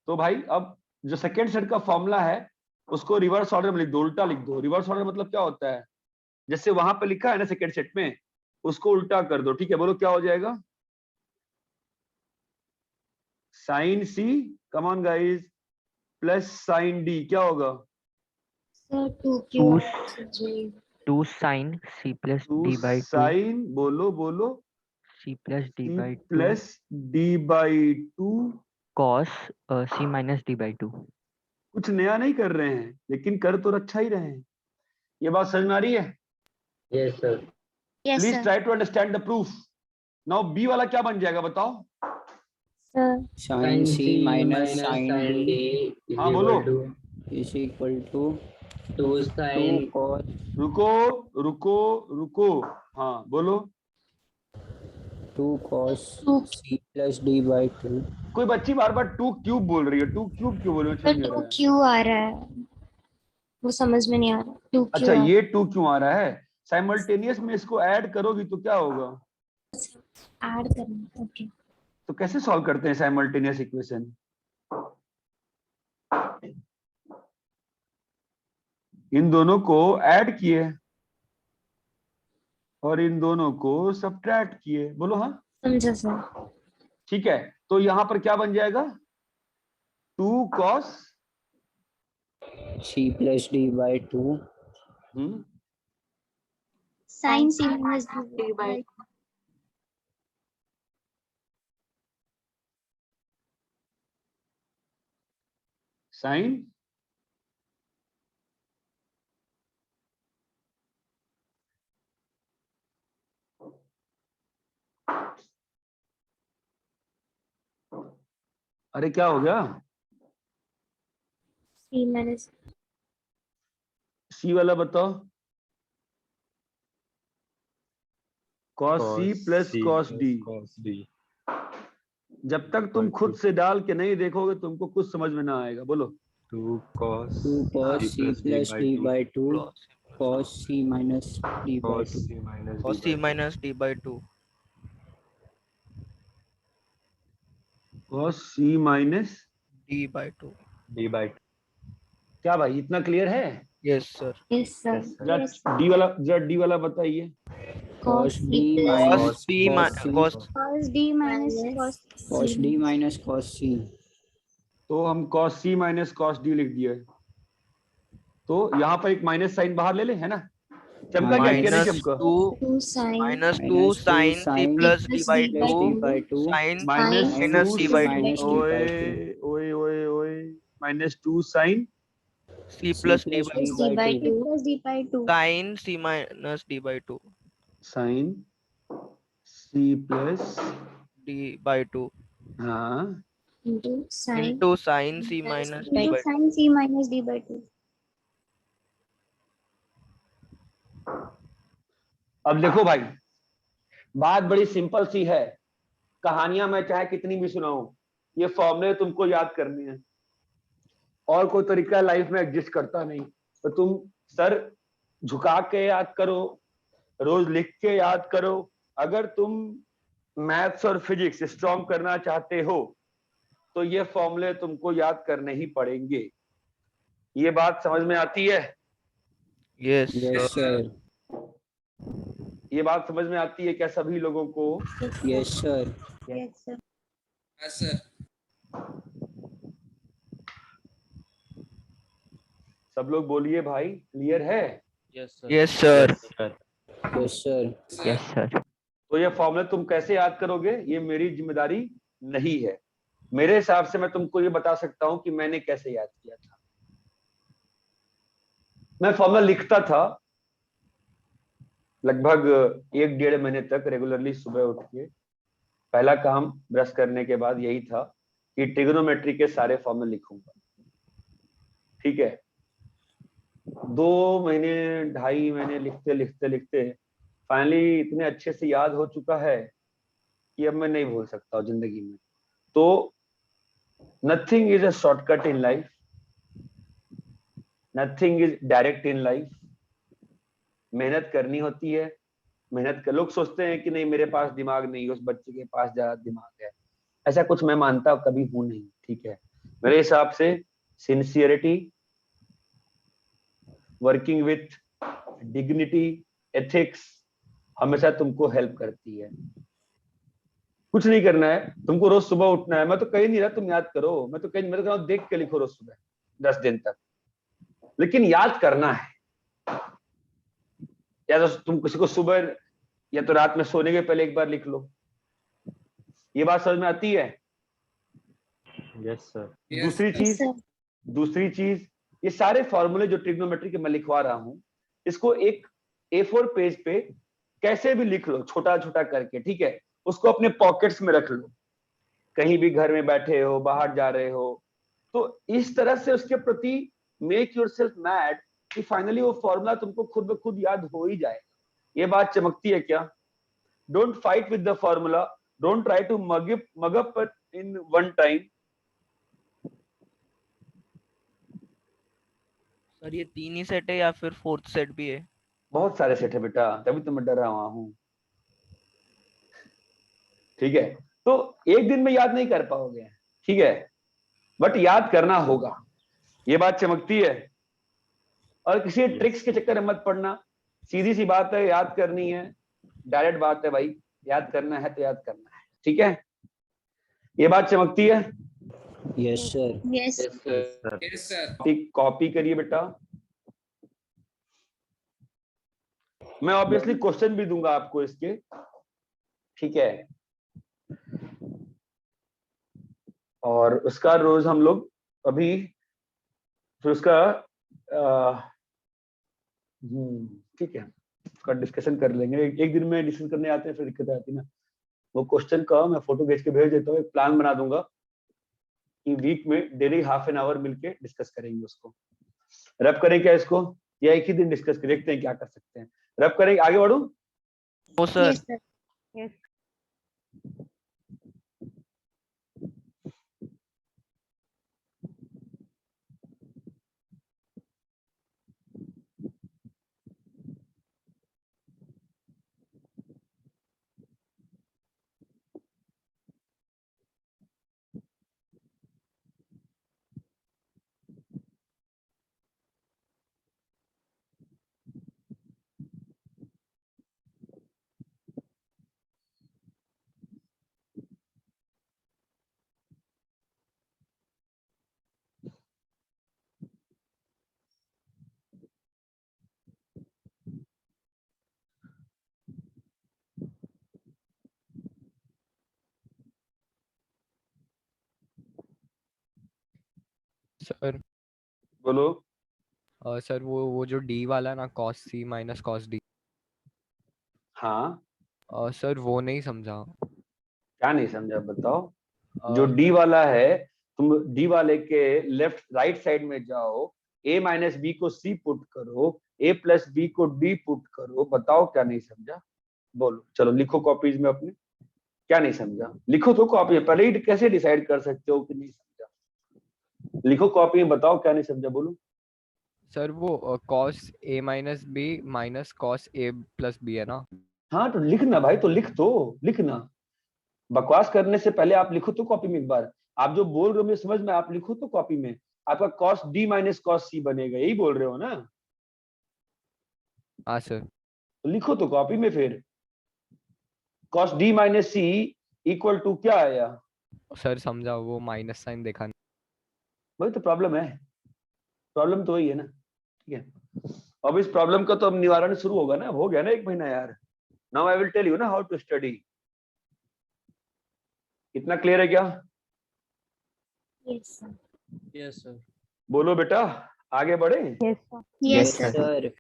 Speaker 2: तो भाई अब जो सेकेंड सेट का फॉर्मूला है उसको रिवर्स ऑर्डर में लिख दो, उल्टा लिख दो। रिवर्स ऑर्डर मतलब क्या होता है? जैसे वहां पे लिखा है ना सेकेंड सेट में, उसको उल्टा कर दो। ठीक है, बोलो क्या हो जाएगा? Sin C, come on guys, plus sin D, क्या होगा?
Speaker 7: Sir 2q
Speaker 3: 2 sin c plus
Speaker 2: 2
Speaker 3: d by 2
Speaker 2: sin, बोलो बोलो,
Speaker 3: c plus d
Speaker 2: C
Speaker 3: by 2
Speaker 2: plus D by 2।
Speaker 3: cos c minus d by 2।
Speaker 2: कुछ नया नहीं कर रहे हैं, लेकिन कर तो अच्छा ही रहे हैं। ये बात समझ में आ रही है?
Speaker 11: yes sir
Speaker 7: yes
Speaker 2: please
Speaker 7: sir
Speaker 2: try to understand the proof. Now B वाला क्या बन जाएगा बताओ?
Speaker 7: Sir
Speaker 1: sin c minus sin
Speaker 11: sin
Speaker 1: d
Speaker 11: d is
Speaker 2: हाँ बोलो।
Speaker 11: equal to
Speaker 1: is equal to
Speaker 11: 2
Speaker 1: 2
Speaker 11: sin
Speaker 1: cos
Speaker 2: रुको रुको रुको, हाँ बोलो।
Speaker 1: 2 cos c plus d by 2
Speaker 2: कोई बच्ची बार बार 2 क्यूब बोल रही है, 2 क्यूब क्यों बोल रही है? समझ
Speaker 7: सर
Speaker 2: नहीं आ रहा है।
Speaker 7: 2q आ रहा है, वो समझ में नहीं आ रहा 2q
Speaker 2: अच्छा, ये 2 क्यों आ रहा है? साइमल्टेनियस में इसको ऐड करोगी तो क्या होगा?
Speaker 7: ऐड करना ओके
Speaker 2: तो कैसे सॉल्व करते हैं साइमल्टेनियस इक्वेशन? इन दोनों को ऐड किए और इन दोनों को सब्ट्रैक्ट किए। बोलो हाँ।
Speaker 7: समझा सर
Speaker 2: ठीक है, तो यहां पर क्या बन जाएगा? 2 cos
Speaker 1: c plus d by 2
Speaker 7: Sin C minus D by
Speaker 2: sine अरे क्या हो गया?
Speaker 7: C minus
Speaker 2: सी वाला बताओ। Cos C plus cos D.
Speaker 8: cos D.
Speaker 2: जब तक तुम खुद से डाल के नहीं देखोगे तुमको कुछ समझ में ना आएगा। बोलो
Speaker 8: 2 cos
Speaker 1: 2 cos C plus D by 2 cos C minus D by
Speaker 8: cos
Speaker 1: 2
Speaker 8: C minus
Speaker 3: cos
Speaker 8: D
Speaker 3: C minus D by 2
Speaker 2: cos C minus
Speaker 3: D by 2।
Speaker 8: D by 2.
Speaker 2: क्या भाई इतना क्लियर है?
Speaker 3: Yes sir.
Speaker 7: yes sir
Speaker 2: जरा डी वाला बताइए।
Speaker 1: cos D
Speaker 3: cos
Speaker 1: minus
Speaker 3: B
Speaker 1: cos C
Speaker 7: cos D minus
Speaker 1: cos D minus cos C।
Speaker 2: तो हम cos C minus cos D लिख दिए। तो यहाँ पर एक माइनस साइन बाहर ले ले, है ना? चमका क्या? क्या नहीं चमका?
Speaker 7: two sin
Speaker 3: minus 2 sin C plus D by 2 sin
Speaker 2: minus
Speaker 3: minus D by 2
Speaker 2: ओए ओए ओए ओए minus 2 sine
Speaker 3: C plus D by 2
Speaker 7: D by 2 plus D by 2
Speaker 3: sin C minus D by 2
Speaker 2: sine C plus
Speaker 3: D by 2
Speaker 2: हाँ
Speaker 7: into
Speaker 3: sin C minus D by 2।
Speaker 7: sin C minus D by 2।
Speaker 2: अब देखो भाई, बात बड़ी सिंपल सी है। कहानियां मैं चाहे कितनी भी सुनाऊं, ये फॉर्मूले तुमको याद करने हैं और कोई तरीका लाइफ में एग्जिस्ट करता नहीं। तो तुम सर झुका के याद करो, रोज लिख के याद करो। अगर तुम मैथ्स और फिजिक्स स्ट्रॉन्ग करना चाहते हो तो ये फॉर्मूले तुमको याद करने ही पड़ेंगे। ये बात समझ में आती है?
Speaker 3: Yes
Speaker 1: sir.
Speaker 2: ये बात समझ में आती है क्या सभी लोगों को?
Speaker 1: Yes sir.
Speaker 7: yes sir
Speaker 5: हाँ सर।
Speaker 2: सब लोग बोलिए भाई, क्लियर है?
Speaker 3: Yes sir
Speaker 1: yes sir.
Speaker 3: Yes sir.
Speaker 2: तो ये फॉर्मूला तुम कैसे याद करोगे, ये मेरी जिम्मेदारी नहीं है। मेरे हिसाब से मैं तुमको ये बता सकता हूं कि मैंने कैसे याद किया था। मैं फॉर्मूला लिखता था लगभग 1-1.5 महीने तक रेगुलरली। सुबह उठ के पहला काम ब्रश करने के बाद यही था कि ट्रिग्नोमेट्री के सारे फॉर्मूले लिखूंगा। ठीक है, 2 महीने 2.5 महीने लिखते लिखते लिखते फाइनली इतने अच्छे से याद हो चुका है कि अब मैं नहीं भूल सकता हूँ जिंदगी में। तो nothing is a shortcut in life, nothing is direct in life. मेहनत करनी होती है। मेहनत कर, लोग सोचते हैं कि नहीं मेरे पास दिमाग नहीं, उस बच्चे के पास ज्यादा दिमाग है। ऐसा कुछ मैं मानता कभी हूं नहीं। ठीक है, मेरे हिसाब से sincerity, working with dignity, ethics हमेशा तुमको हेल्प करती है। कुछ नहीं करना है तुमको, रोज सुबह उठना है। मैं तो कहीं नहीं रहा तुम याद करो, मैं तो कह रहा हूं देख के लिखो रोज सुबह 10 दिन तक, लेकिन याद करना है। या तो तुम किसी को सुबह या तो रात में सोने के पहले एक बार लिख लो। ये बात समझ में आती है?
Speaker 8: Yes sir.
Speaker 2: दूसरी चीज ये सारे फॉर्मूले जो ट्रिग्नोमेट्री के मैं लिखवा रहा हूं, इसको एक A4 पेज पे कैसे भी लिख लो, छोटा छोटा करके। ठीक है, उसको अपने पॉकेट्स में रख लो, कहीं भी घर में बैठे हो, बाहर जा रहे हो, तो इस तरह से उसके प्रति मेक योरसेल्फ मैड कि फाइनली वो फॉर्मूला तुमको खुद ब खुद याद हो ही जाएगा। ये बात चमकती है क्या? Don't fight with the formula, don't try to mug up in one time.
Speaker 3: Sir ये 3 ही सेट है या फिर 4th सेट भी है?
Speaker 2: बहुत सारे सेट है बेटा, तभी तो मैं डरा हुआ हूं। ठीक है, तो एक दिन में याद नहीं कर पाओगे, ठीक है, बट याद करना होगा। ये बात चमकती है। और किसी ट्रिक्स के चक्कर में मत पड़ना। सीधी सी बात है, याद करनी है, डायरेक्ट बात है भाई, याद करना है तो याद करना है। ठीक है, ये बात चमकती है?
Speaker 1: Yes sir.
Speaker 7: yes
Speaker 5: yes sir.
Speaker 2: Copy करिए बेटा। मैं ऑब्वियसली क्वेश्चन भी दूंगा आपको इसके, ठीक है, और उसका रोज हम लोग अभी फिर उसका ठीक है, उसका डिस्कशन कर लेंगे। एक दिन में डिस्कशन करने आते हैं फिर दिक्कत आती है ना। वो क्वेश्चन का मैं फोटो भेज के भेज देता हूँ, एक प्लान बना दूंगा कि वीक में डेली हाफ एन आवर मिलके डिस्कस करेंगे उसको। रैप करें क्या इसको, या एक ही दिन डिस्कस कर, देखते हैं क्या कर सकते हैं। रैप करेंगे, आगे बढ़ूं?
Speaker 3: ओ sir
Speaker 7: Yes, sir.
Speaker 6: Yes.
Speaker 8: Sir
Speaker 2: बोलो।
Speaker 8: सर वो जो डी वाला ना, cos c minus cos d,
Speaker 2: हाँ,
Speaker 8: सर वो नहीं समझा।
Speaker 2: क्या नहीं समझा बताओ। जो डी वाला है, तुम डी वाले के लेफ्ट राइट साइड में जाओ, a माइनस बी को c पुट करो, a प्लस बी को d पुट करो, बताओ क्या नहीं समझा। बोलो, चलो लिखो कॉपीज में अपने, क्या नहीं समझा लिखो तो कॉपी में। पहले ही कैसे डिसाइड कर सकते हो कि नहीं समझा, लिखो कॉपी में, बताओ क्या नहीं समझा, बोलो।
Speaker 8: सर वो cos a minus b minus cos a plus b है ना।
Speaker 2: हाँ तो लिखना भाई, तो लिख दो, लिखना। बकवास करने से पहले आप लिखो तो कॉपी में एक बार। आप जो बोल रहे हो मुझे समझ में, आप लिखो तो कॉपी में। आपका cos d minus cos c बनेगा, यही बोल रहे हो ना?
Speaker 8: हाँ सर।
Speaker 2: तो लिखो तो कॉपी में फिर। cos d minus c equal to क्या आया?
Speaker 8: सर समझा, वो माइनस साइन देखा नहीं।
Speaker 2: वही तो प्रॉब्लम है, प्रॉब्लम तो वही है ना, ठीक है। अब इस प्रॉब्लम का तो अब निवारण शुरू होगा ना, हो गया ना 1 महीना यार। Now I will tell you ना हाउ टू स्टडी। इतना क्लियर है क्या?
Speaker 7: Yes, sir.
Speaker 11: Yes sir.
Speaker 2: बोलो बेटा, आगे बढ़े।
Speaker 6: Yes, sir.
Speaker 7: Yes, sir.
Speaker 1: Sir.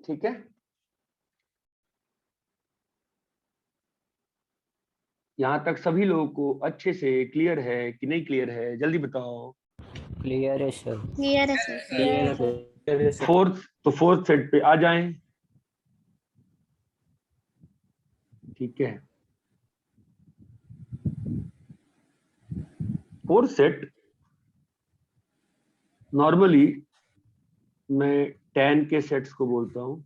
Speaker 2: ठीक है, यहाँ तक सभी लोगों को अच्छे से क्लियर है कि नहीं क्लियर है, जल्दी बताओ।
Speaker 1: क्लियर है सर।
Speaker 7: Clear है sir.
Speaker 11: क्लियर है सर।
Speaker 2: फोर्थ सेट पे आ जाएं, ठीक है। फोर्थ सेट नॉर्मली मैं tan के सेट्स को बोलता हूं।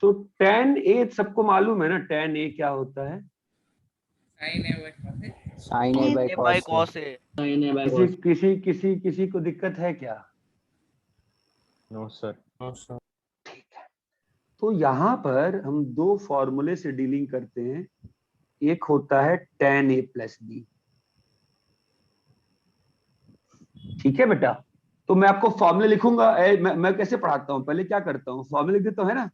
Speaker 2: तो tan a सबको मालूम है ना, tan a क्या होता है?
Speaker 5: साइन है वैसे।
Speaker 1: Sine A by
Speaker 3: A by
Speaker 1: cos
Speaker 3: cos A.
Speaker 2: किसी को दिक्कत है क्या?
Speaker 8: No sir.
Speaker 2: ठीक है, तो यहाँ पर हम दो फॉर्मूले से डीलिंग करते हैं। एक होता है tan a प्लस बी, ठीक है बेटा। तो मैं आपको फॉर्मूले लिखूंगा। मैं कैसे पढ़ाता हूँ, पहले क्या करता हूँ, फॉर्मूले लिख देता हूँ, है ना?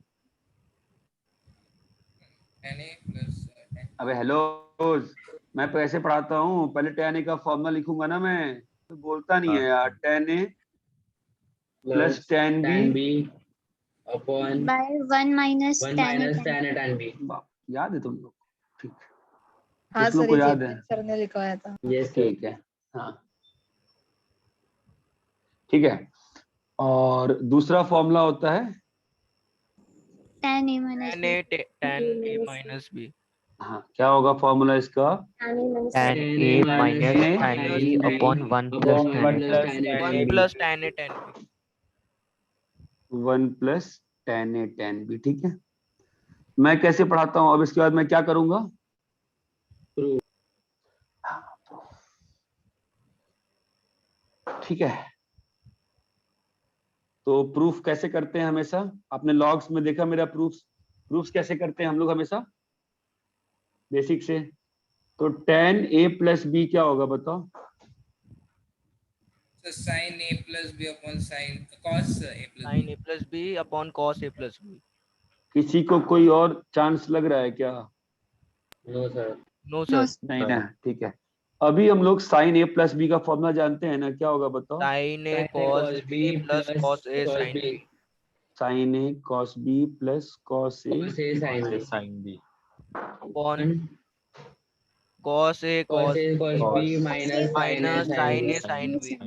Speaker 5: tan a प्लस
Speaker 2: अबे हेलो, मैं कैसे पढ़ाता हूँ, पहले tan a का फॉर्मूला लिखूंगा ना मैं, तो बोलता नहीं है यार। tan a plus tan b
Speaker 11: upon
Speaker 7: By 1 minus
Speaker 11: 1
Speaker 7: tan
Speaker 11: minus
Speaker 7: A tan.
Speaker 11: tan a tan b।
Speaker 2: याद है तुम लोग? ठीक,
Speaker 6: हाँ
Speaker 2: कुछ लोग
Speaker 6: सर,
Speaker 2: को
Speaker 6: ये
Speaker 2: याद है।
Speaker 6: सर ने लिखवाया था।
Speaker 11: यस
Speaker 2: ठीक है, हाँ ठीक है। और दूसरा फॉर्मूला होता है,
Speaker 7: Tan A minus
Speaker 3: tan
Speaker 7: B.
Speaker 3: a tan a minus b।
Speaker 2: हाँ क्या होगा फॉर्मूला इसका?
Speaker 7: Tan A minus
Speaker 3: tan
Speaker 7: B.
Speaker 3: a minus tan b upon 1 plus
Speaker 11: upon
Speaker 3: tan
Speaker 11: 1
Speaker 3: a।
Speaker 11: Plus tan a
Speaker 3: 1
Speaker 11: tan b।
Speaker 3: Plus tan a tan b।
Speaker 2: 1 plus tan a tan b, ठीक है। मैं कैसे पढ़ाता हूँ, अब इसके बाद मैं क्या करूंगा? ठीक है, तो प्रूफ कैसे करते हैं हमेशा, आपने लॉग्स में देखा मेरा प्रूफ कैसे करते हैं हम लोग हमेशा बेसिक से। तो tan a प्लस बी क्या होगा बताओ?
Speaker 5: So sin A plus B upon sin cos A plus
Speaker 3: sine
Speaker 5: B.
Speaker 3: A plus B upon cos A plus B.
Speaker 2: किसी को कोई और चांस लग रहा है क्या?
Speaker 11: No sir.
Speaker 3: No
Speaker 6: No,
Speaker 3: sir.
Speaker 2: नहीं ना, ठीक है। अभी हम लोग साइन ए प्लस बी का फॉर्मूला जानते हैं ना, क्या होगा बताओ?
Speaker 3: Sine A cos B plus cos A sine B.
Speaker 2: Sine A cos B plus cos A
Speaker 11: sine B
Speaker 3: upon cos A
Speaker 11: cos
Speaker 3: cos
Speaker 11: A cos B minus
Speaker 3: minus sign A sine B.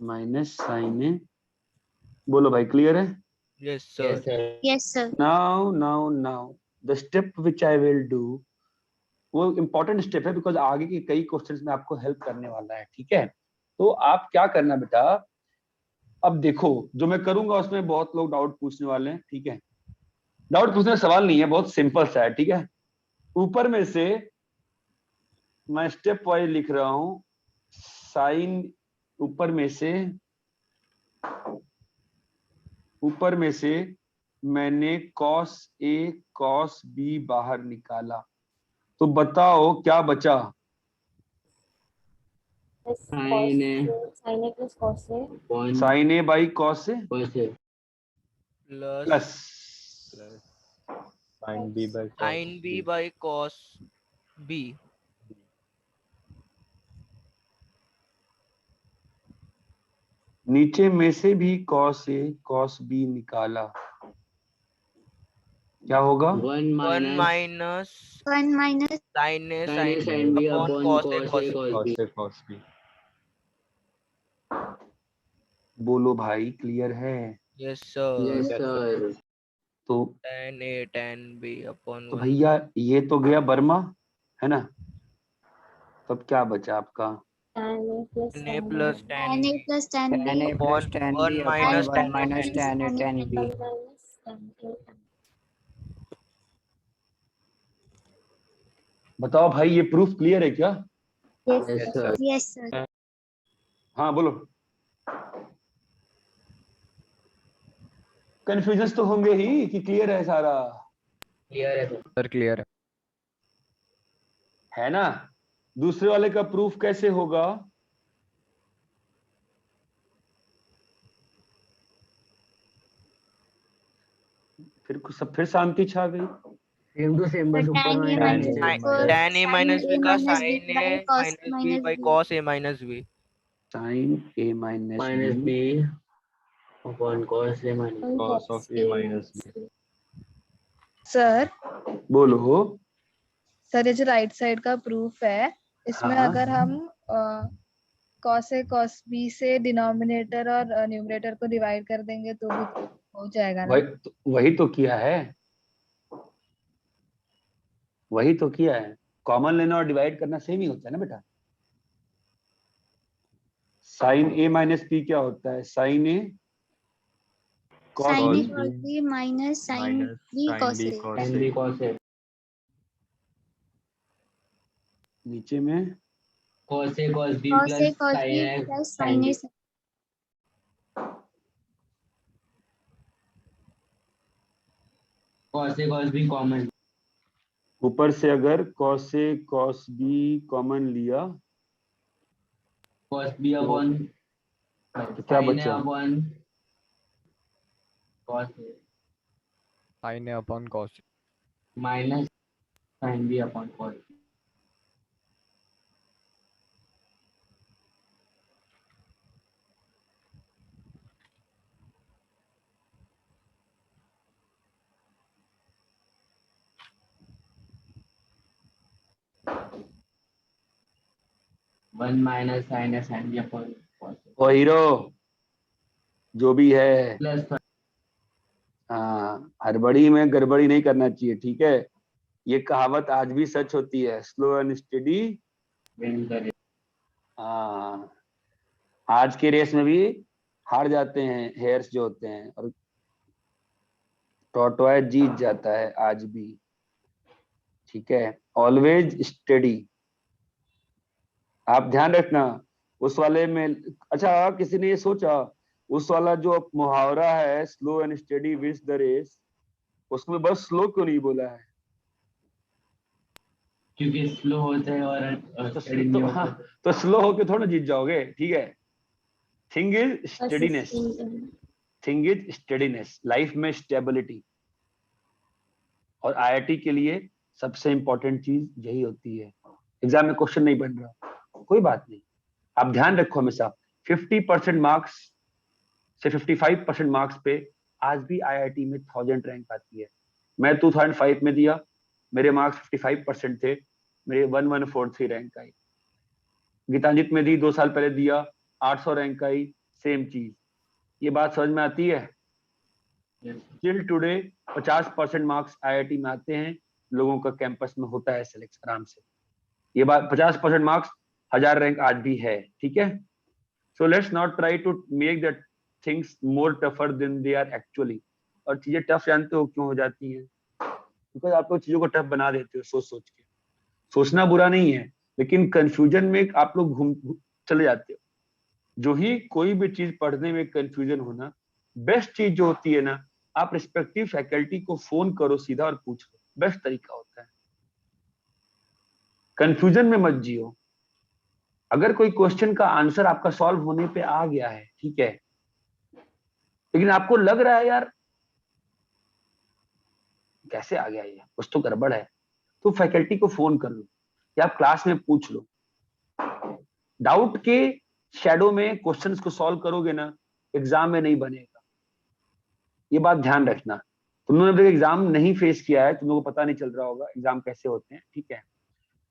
Speaker 2: Minus sign A. बोलो भाई, क्लियर है?
Speaker 3: Yes sir.
Speaker 6: yes sir.
Speaker 2: Now the step which I will do, वो इंपॉर्टेंट स्टेप है बिकॉज आगे के कई क्वेश्चंस में आपको हेल्प करने वाला है, ठीक है? तो आप क्या करना बेटा, अब देखो जो मैं करूंगा उसमें बहुत लोग डाउट पूछने वाले हैं, ठीक है? डाउट पूछने का सवाल नहीं है, बहुत सिंपल सा है, ठीक है? ऊपर में से मैं स्टेप वाइज लिख रहा हूं, साइन ऊपर में से मैंने कॉस ए कॉस बी बाहर निकाला, तो बताओ क्या बचा?
Speaker 11: Sine A
Speaker 7: plus cos A
Speaker 2: sine A by cos A
Speaker 3: plus
Speaker 2: plus
Speaker 3: sine B by cos B.
Speaker 2: नीचे में से भी कॉस ए कॉस बी निकाला, क्या होगा?
Speaker 3: 1 minus sign A sine B upon cos A cos B.
Speaker 2: बोलो भाई, क्लियर है?
Speaker 3: Yes sir.
Speaker 2: तो
Speaker 3: tan a tan b upon
Speaker 2: तो भैया ये तो गया बर्मा, है ना? तब क्या बचा आपका?
Speaker 3: tan a plus tan
Speaker 6: tan a plus tan b
Speaker 1: tan a plus tan b
Speaker 3: one
Speaker 1: upon
Speaker 3: minus
Speaker 1: 1
Speaker 3: tan
Speaker 1: minus
Speaker 3: a
Speaker 1: tan a tan b।
Speaker 2: बताओ भाई, ये प्रूफ क्लियर है क्या?
Speaker 6: yes sir.
Speaker 2: हाँ बोलो। कंफ्यूजन तो होंगे ही कि क्लियर है सारा?
Speaker 11: क्लियर है
Speaker 8: सर क्लियर
Speaker 2: है ना? दूसरे वाले का प्रूफ कैसे होगा? फिर शांति छा गई।
Speaker 11: सेम टू सेम बस ऊपर
Speaker 6: tan a
Speaker 11: minus
Speaker 6: minus
Speaker 3: tan a minus b का
Speaker 6: minus
Speaker 3: sin
Speaker 6: b by
Speaker 3: a
Speaker 6: cos
Speaker 3: minus b
Speaker 6: minus
Speaker 3: by
Speaker 6: b.
Speaker 3: cos a minus b।
Speaker 2: Sine A minus
Speaker 11: B upon cos A minus
Speaker 6: sir
Speaker 2: बोलो।
Speaker 6: सर ये जो राइट साइड का प्रूफ है इसमें
Speaker 2: हाँ।
Speaker 6: अगर हम cos a cos b से डिनोमिनेटर और न्यूमरेटर को डिवाइड कर देंगे तो भी हो जाएगा ना?
Speaker 2: वही तो किया है। कॉमन लेना और डिवाइड करना सेम ही होता है ना बेटा। साइन ए माइनस पी क्या होता है? Sine A
Speaker 6: sin a cos b minus sin b cos a.
Speaker 2: नीचे में
Speaker 11: cos A cos B
Speaker 6: cos a cos b
Speaker 11: plus
Speaker 6: plus sin a sin
Speaker 11: cos A cos B common
Speaker 2: ऊपर से अगर cos A cos b common लिया
Speaker 11: कॉस बी अपॉन
Speaker 2: तो क्या बचा?
Speaker 11: Upon cos A
Speaker 8: sine A upon cos
Speaker 11: minus sine B upon cos 1 minus sign A sine B upon cos
Speaker 2: ओ हीरो जो भी है,
Speaker 11: प्लस
Speaker 2: हाँ, हड़बड़ी में गड़बड़ी नहीं करना चाहिए, ठीक है? ये कहावत आज भी सच होती है, स्लो एंड स्टेडी। हाँ, आज के रेस में भी हार जाते हैं हेयर्स जो होते हैं, और टॉर्टोइज जीत जाता है आज भी, ठीक है? ऑलवेज स्टेडी, आप ध्यान रखना उस वाले में। अच्छा, किसी ने ये सोचा उस वाला जो मुहावरा है slow and steady wins the race, उसमें बस स्लो क्यों नहीं बोला है?
Speaker 11: क्योंकि स्लो होता है और स्टडी नहीं होता।
Speaker 2: हाँ, तो स्लो होके थोड़ा जीत जाओगे, ठीक है। Thing is steadiness, thing is steadiness, life में स्टेबिलिटी। और आईआईटी के लिए सबसे इंपॉर्टेंट चीज यही होती है। एग्जाम में क्वेश्चन नहीं बन रहा, कोई बात नहीं, आप ध्यान रखो हमेशा 50% मार्क्स से 55% मार्क्स पे आज भी आईआईटी में 1000 रैंक आती है। मैं 2005 में दिया, मेरे मार्क्स 55% थे, मेरे 1143 रैंक आई। गीतांजित में दी 2 साल पहले दिया, 800 रैंक आई, सेम चीज। ये बात समझ में आती है? टिल टुडे 50% मार्क्स आईआईटी में आते हैं, लोगों का कैंपस में होता है सिलेक्शन आराम से। ये बात 50% मार्क्स 1000 रैंक आज भी है, ठीक है। So let's not try to make the things more tougher than they are actually. और चीजें टफ जानते हो क्यों हो जाती हैं? बिकॉज आप लोग चीजों को टफ बना देते हो सोच सोच के। सोचना बुरा नहीं है, लेकिन कंफ्यूजन में आप लोग चले जाते हो। जो ही कोई भी चीज पढ़ने में कंफ्यूजन होना, बेस्ट चीज जो होती है ना, आप रिस्पेक्टिव फैकल्टी को फोन करो सीधा और पूछ लो, बेस्ट तरीका होता है। कंफ्यूजन में मत जियो। अगर कोई क्वेश्चन का आंसर आपका सॉल्व होने पे आ गया है, ठीक है, लेकिन आपको लग रहा है यार कैसे आ गया, ये कुछ तो गड़बड़ है, तो फैकल्टी को फोन कर लो या आप क्लास में पूछ लो। डाउट के शैडो में क्वेश्चंस को सॉल्व करोगे ना, एग्जाम में नहीं बनेगा। ये बात ध्यान रखना। तुम लोगों ने एग्जाम नहीं फेस किया है, तुम लोगों को पता नहीं चल रहा होगा एग्जाम कैसे होते हैं, ठीक है।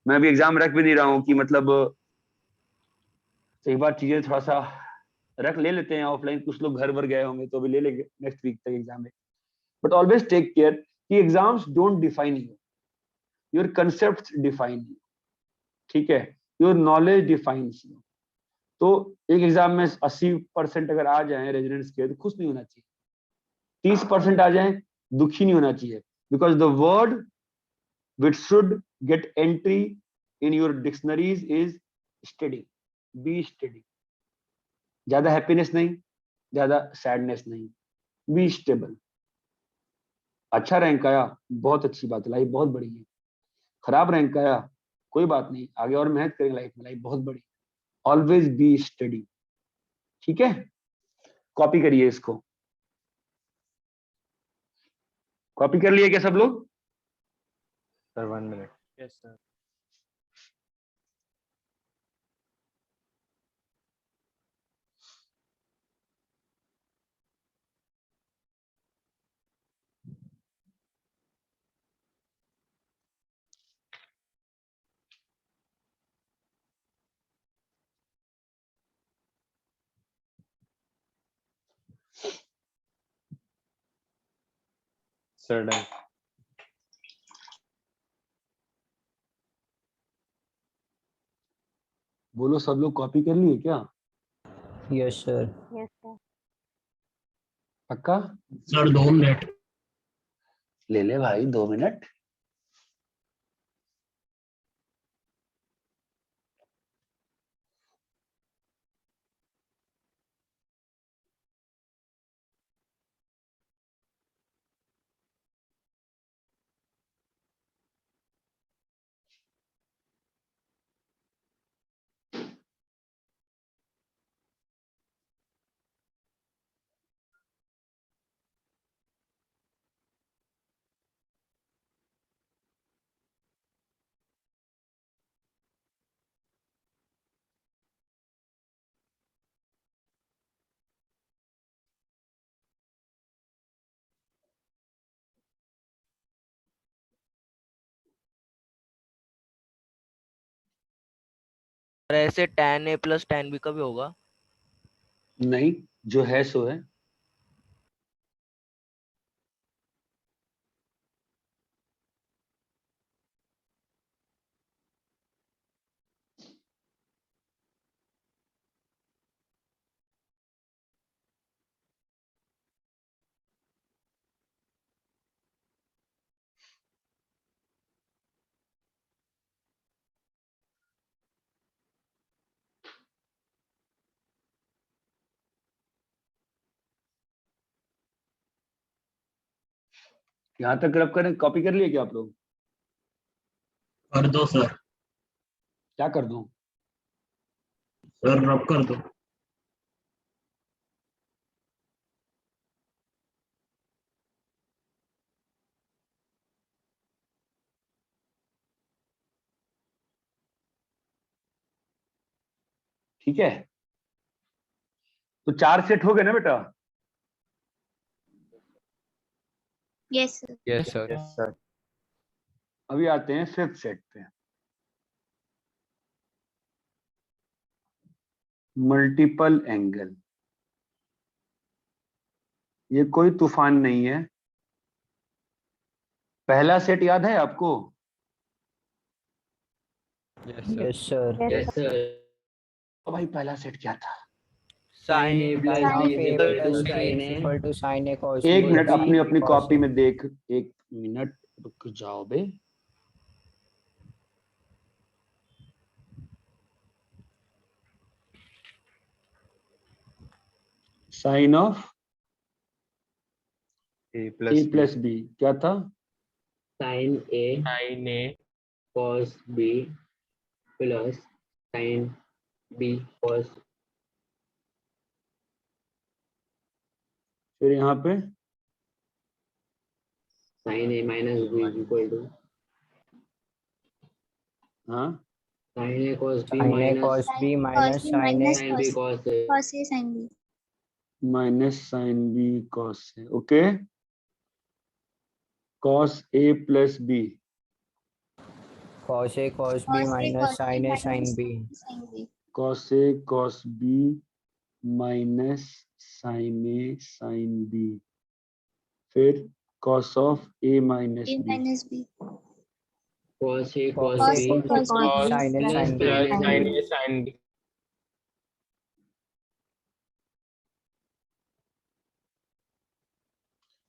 Speaker 2: मैं अभी एग्जाम रख भी नहीं रहा हूँ कि मतलब एक बार चीजें थोड़ा सा रख ले लेते हैं ऑफलाइन। कुछ लोग घर भर गए होंगे तो अभी ले लेंगे नेक्स्ट वीक तक एग्जाम में। बट ऑलवेज टेक केयर कि exams don't define you, your concept define you, ठीक है, योर नॉलेज डिफाइंस यू। तो एक एग्जाम में 80% अगर आ जाए रेजिडेंट्स के, तो खुश नहीं होना चाहिए। 30% आ जाए, दुखी नहीं होना चाहिए। Because the word which should get entry in your dictionaries is study, be study. ज्यादा हैप्पीनेस नहीं, ज्यादा सैडनेस नहीं, बी स्टेबल। अच्छा रैंक आया, बहुत अच्छी बात है, लाइफ बहुत बड़ी है। खराब रैंक आया, कोई बात नहीं, आगे और मेहनत करेंगे लाइफ में, लाइफ बहुत बड़ी। ऑलवेज बी स्टडी, ठीक है। कॉपी करिए इसको। कॉपी कर लिए क्या सब लोग?
Speaker 8: Sir 1 minute. Yes sir. Sir done.
Speaker 2: बोलो सब लोग कॉपी कर लिए क्या?
Speaker 1: Yes sir.
Speaker 7: Yes sir.
Speaker 2: पक्का?
Speaker 10: Sir 2 minute.
Speaker 2: ले ले भाई 2 मिनट।
Speaker 3: और ऐसे tan a + tan b का भी होगा?
Speaker 2: नहीं, जो है सो है। यहाँ तक रब करें, कॉपी कर लिए क्या आप लोग?
Speaker 11: कर दो सर।
Speaker 2: क्या कर दूं?
Speaker 11: सर रब कर दो।
Speaker 2: ठीक है, तो 4 सेट हो गए ना बेटा?
Speaker 7: Yes sir.
Speaker 8: Yes sir.
Speaker 3: Yes sir.
Speaker 2: अभी आते हैं 5th सेट पे। मल्टीपल एंगल, ये कोई तूफान नहीं है। पहला सेट याद है आपको?
Speaker 8: Yes sir.
Speaker 1: Yes sir.
Speaker 11: Yes sir.
Speaker 2: तो भाई पहला सेट क्या था?
Speaker 11: Sign A plus
Speaker 1: Sin
Speaker 11: B
Speaker 1: of
Speaker 11: is
Speaker 1: a
Speaker 11: equal to
Speaker 1: plus b
Speaker 11: sine
Speaker 1: is
Speaker 11: A.
Speaker 1: equal to sin a cos
Speaker 2: एक
Speaker 1: b
Speaker 2: मिनट, अपनी अपनी
Speaker 1: cos
Speaker 2: कॉपी
Speaker 1: a।
Speaker 2: में देख, 1 मिनट रुक जाओ बे। Sine of
Speaker 3: A
Speaker 2: A plus B क्या था?
Speaker 11: Sign A cos B plus sine B cos.
Speaker 2: फिर यहाँ पे
Speaker 11: sine A minus B is equal to
Speaker 2: हाँ
Speaker 11: sine A cos B
Speaker 1: sin a
Speaker 11: minus
Speaker 1: cos b minus sin a
Speaker 11: sine B cos A.
Speaker 7: cos A sin B।
Speaker 2: Minus sine B cos A. Okay, cos A plus B
Speaker 1: cos a cos b minus sin a sin b
Speaker 7: sin B।
Speaker 2: Cos A cos B minus sign A sine B, फिर cos of A minus
Speaker 7: A
Speaker 2: B
Speaker 7: minus B।
Speaker 11: Cos A
Speaker 1: cos
Speaker 11: cos
Speaker 1: a
Speaker 11: B
Speaker 1: cos b sin a sin b।
Speaker 11: Sine B.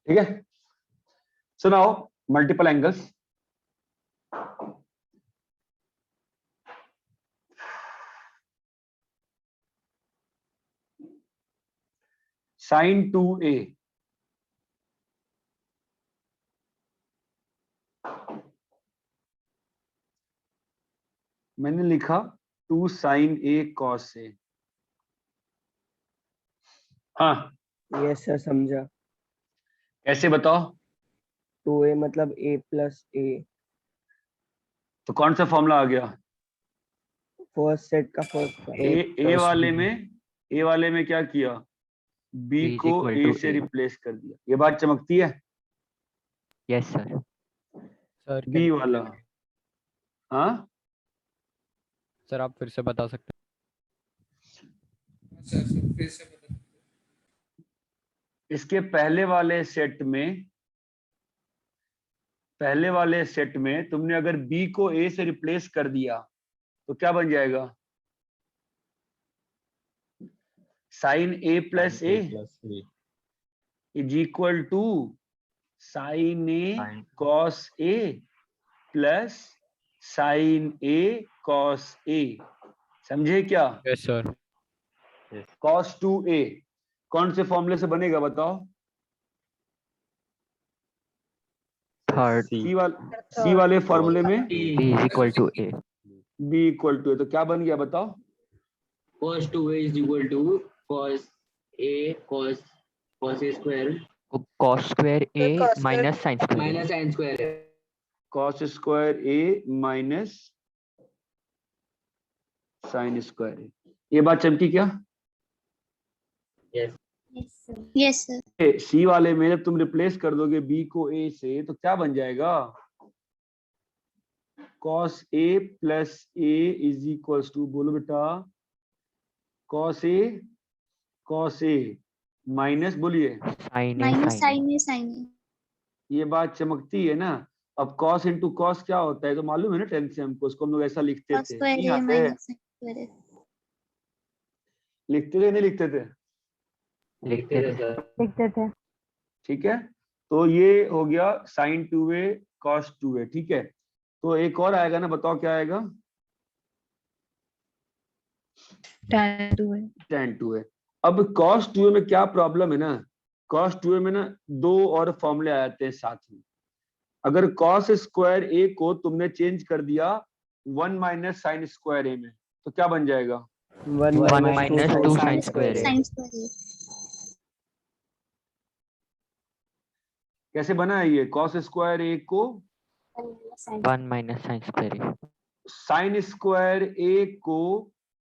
Speaker 2: ठीक है। So now multiple angles. Sine 2a मैंने लिखा 2 साइन ए कॉस ए। हाँ
Speaker 4: यस सर समझा।
Speaker 2: कैसे बताओ?
Speaker 4: 2a मतलब a प्लस a।
Speaker 2: तो कौन सा फॉर्मूला आ गया?
Speaker 4: फर्स्ट सेट का फर्स्ट का।
Speaker 2: ए वाले में क्या किया? बी
Speaker 3: B is
Speaker 2: को
Speaker 3: equal
Speaker 2: ए
Speaker 3: to
Speaker 2: से
Speaker 3: A।
Speaker 2: रिप्लेस कर दिया। ये बात चमकती है?
Speaker 3: Yes sir.
Speaker 8: सर
Speaker 2: बी वाला, हाँ
Speaker 8: सर आप फिर से बता सकते
Speaker 5: सर फिर से बता।
Speaker 2: इसके पहले वाले सेट में तुमने अगर बी को ए से रिप्लेस कर दिया तो क्या बन जाएगा? Sine A plus A is equal to sine A cos A plus sine A cos A. समझे क्या?
Speaker 8: हैं? Yes sir.
Speaker 2: कॉस 2a कौन से फॉर्मूले से बनेगा बताओ?
Speaker 3: थर्ड
Speaker 2: सी वाले फॉर्मूले में
Speaker 3: B is equal to A।
Speaker 2: b equal to, तो क्या बन गया बताओ?
Speaker 11: cos 2a is equal to cos a cos a square
Speaker 3: cos square A minus sin square A।
Speaker 11: minus sin square है।
Speaker 2: cos square a minus sine square a। ये बात चमकी क्या?
Speaker 11: Yes
Speaker 7: yes sir.
Speaker 2: सी वाले में जब तुम रिप्लेस कर दोगे b को a से तो क्या बन जाएगा? cos a plus a is equals to, बोलो बेटा, cos a माइनस, बोलिए,
Speaker 3: sin A
Speaker 7: minus
Speaker 3: sin A।
Speaker 7: sin A।
Speaker 2: ये बात चमकती है ना? अब cos इंटू कॉस क्या होता है तो मालूम है ना 10th से हमको, उसको हम लोग ऐसा लिखते
Speaker 7: cos
Speaker 2: थे,
Speaker 7: square
Speaker 2: नहीं
Speaker 7: A
Speaker 2: आते?
Speaker 7: minus sin square A।
Speaker 2: लिखते थे नहीं लिखते थे?
Speaker 11: लिखते थे सर।
Speaker 7: लिखते थे।
Speaker 2: ठीक है, तो ये हो गया sin 2a cos 2a। ठीक है, तो एक और आएगा ना, बताओ क्या आएगा?
Speaker 6: tan 2a।
Speaker 2: tan 2a। अब cos 2a में क्या प्रॉब्लम है ना, cos 2a में ना 2 और फॉर्मूले आ जाते हैं साथ में। अगर cos स्क्वायर a को तुमने चेंज कर दिया 1 माइनस साइन स्क्वायर a में, तो क्या बन जाएगा?
Speaker 4: 1
Speaker 3: minus 2 sin square a.
Speaker 7: Sine square
Speaker 2: कैसे बना है ये? cos स्क्वायर a को
Speaker 3: 1 minus sin square a.
Speaker 2: Sign square a को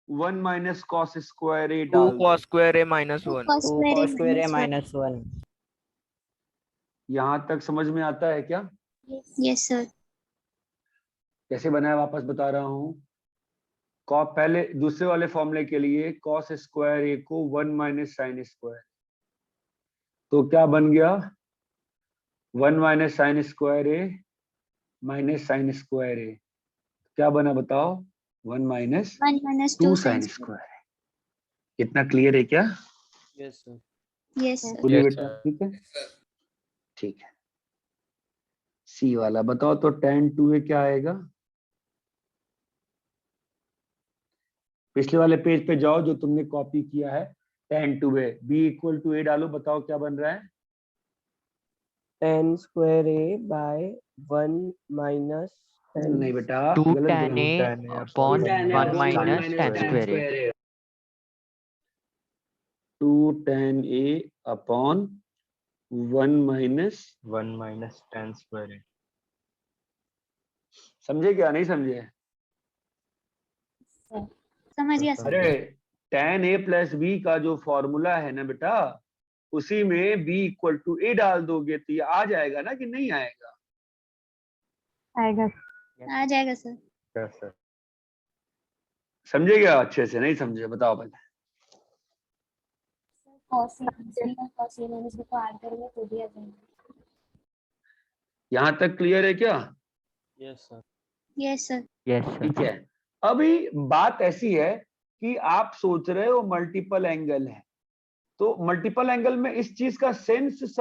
Speaker 2: 1 माइनस cos स्क्वायर a
Speaker 3: 2
Speaker 2: डाल दो।
Speaker 3: cos square a minus 1.
Speaker 7: cos square a minus
Speaker 1: 1
Speaker 2: यहाँ तक समझ में आता है क्या?
Speaker 7: यस सर
Speaker 2: कैसे बनाया वापस बता रहा हूँ। पहले दूसरे वाले फॉर्मूले के लिए cos स्क्वायर a को 1 माइनस साइन स्क्वायर, तो क्या बन गया? 1 minus sine square a minus sine square a, क्या बना बताओ? 1 minus
Speaker 7: 1 minus
Speaker 2: 2
Speaker 7: 2
Speaker 2: sine
Speaker 7: sin
Speaker 2: square. इतना क्लियर है क्या?
Speaker 1: यस सर
Speaker 7: यस सर
Speaker 2: बोलिए
Speaker 8: Yes,
Speaker 2: बेटा।
Speaker 8: sir.
Speaker 2: ठीक है, ठीक है। सी वाला बताओ तो tan 2a क्या आएगा? पिछले वाले पेज पे जाओ जो तुमने कॉपी किया है। tan 2a b equal to a डालो, बताओ क्या बन रहा है?
Speaker 4: tan square a by 1 minus
Speaker 2: नहीं बेटा,
Speaker 3: 2
Speaker 2: गलत
Speaker 3: tan
Speaker 2: बोला।
Speaker 3: a upon 1 minus tan square a.
Speaker 2: 2 tan a upon 1 minus
Speaker 8: tan square a.
Speaker 2: समझे क्या? नहीं समझे?
Speaker 7: समझ गया सर
Speaker 2: अरे tan a प्लस b का जो फॉर्मूला है ना बेटा, उसी में b इक्वल टू a डाल दोगे तो ये आ जाएगा ना कि नहीं आएगा?
Speaker 7: आ जाएगा सर
Speaker 8: Yes, sir.
Speaker 2: समझे क्या? अच्छे से नहीं समझे? बताओ पहले।
Speaker 7: cos a minus b को ऐड करेंगे तो भी आ जाएगा
Speaker 2: यहाँ तक क्लियर है क्या?
Speaker 1: Yes sir
Speaker 7: yes sir
Speaker 3: Yes, sir.
Speaker 2: ठीक है। अभी बात ऐसी है कि आप सोच रहे हो मल्टीपल एंगल है, तो मल्टीपल एंगल में इस चीज का सेंस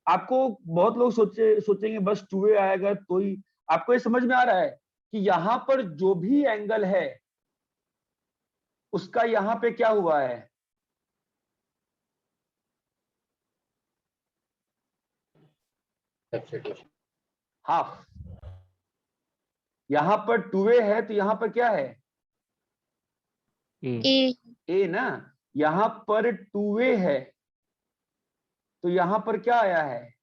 Speaker 2: आपको बहुत लोग सोचेंगे बस 2a आएगा तो ही। आपको ये समझ में आ रहा है कि यहाँ पर जो भी एंगल है उसका यहाँ पे क्या हुआ है? हाफ। यहाँ पर 2a है तो यहाँ पर क्या है?
Speaker 3: A.
Speaker 7: a
Speaker 2: a ना। यहाँ पर 2a है तो यहाँ पर क्या आया है?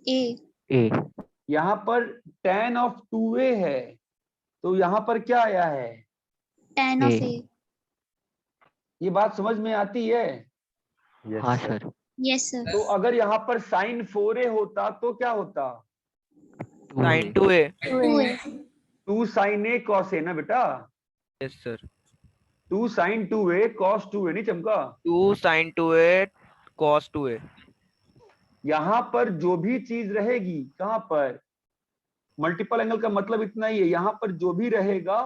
Speaker 7: a
Speaker 3: A.
Speaker 2: यहाँ पर tan ऑफ 2a है तो यहाँ पर क्या आया है?
Speaker 7: tan of a
Speaker 2: ये बात समझ में आती है?
Speaker 3: हाँ सर.
Speaker 7: यस सर
Speaker 2: तो अगर यहाँ पर sin 4a होता तो क्या होता?
Speaker 3: Sin 2a.
Speaker 7: 2a
Speaker 2: 2 sin a cos a ना बेटा।
Speaker 3: Yes, sir.
Speaker 2: 2 sin 2a cos 2a नहीं चमका?
Speaker 3: 2 sin 2a cos 2a.
Speaker 2: यहाँ पर जो भी चीज रहेगी, कहाँ पर? मल्टीपल एंगल का मतलब इतना ही है, यहाँ पर जो भी रहेगा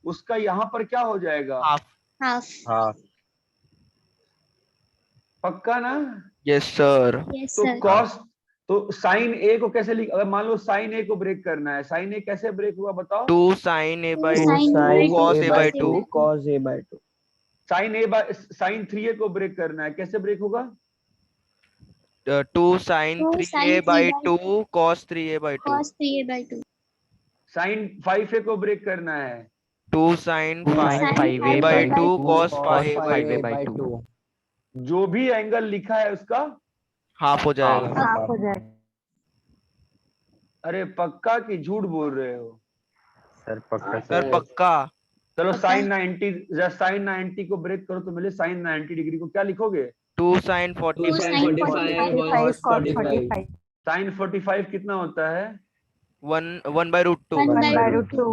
Speaker 2: उसका यहाँ पर क्या हो जाएगा?
Speaker 3: Half.
Speaker 7: half
Speaker 2: पक्का ना?
Speaker 3: Yes, sir.
Speaker 7: yes
Speaker 2: तो
Speaker 7: sir
Speaker 2: cos, तो sin a को कैसे लिख, अगर मान लो sin a को ब्रेक करना है, sin a कैसे ब्रेक हुआ बताओ?
Speaker 3: 2 sin a by
Speaker 7: 2
Speaker 3: 2
Speaker 7: sin
Speaker 3: cos a by 2.
Speaker 4: cos a by 2
Speaker 2: sin 3a को ब्रेक करना है, कैसे ब्रेक होगा?
Speaker 3: 2 sin
Speaker 7: 2
Speaker 3: 3a
Speaker 7: sin
Speaker 3: by
Speaker 7: 3
Speaker 3: 2 cos 3a by 2.
Speaker 7: cos 3a by 2
Speaker 2: sin 5a को ब्रेक करना है,
Speaker 3: 2 sin
Speaker 7: Sin
Speaker 3: 5a by 2 cos 5a by 2.
Speaker 2: जो भी एंगल लिखा है उसका
Speaker 3: हाफ हो जाएगा.
Speaker 7: half हो जाएगा
Speaker 2: अरे पक्का कि झूठ बोल रहे हो?
Speaker 8: सर पक्का
Speaker 3: सर पक्का.
Speaker 2: चलो
Speaker 7: पक्का।
Speaker 2: sin 90, जब sin 90 को ब्रेक करो तो मिले sin 90 डिग्री को क्या लिखोगे?
Speaker 3: 2 sin
Speaker 7: 2
Speaker 3: 45.
Speaker 7: sin 45 cos 45
Speaker 2: sin 45 कितना होता है?
Speaker 3: 1 by root 2.
Speaker 7: 1 by root 2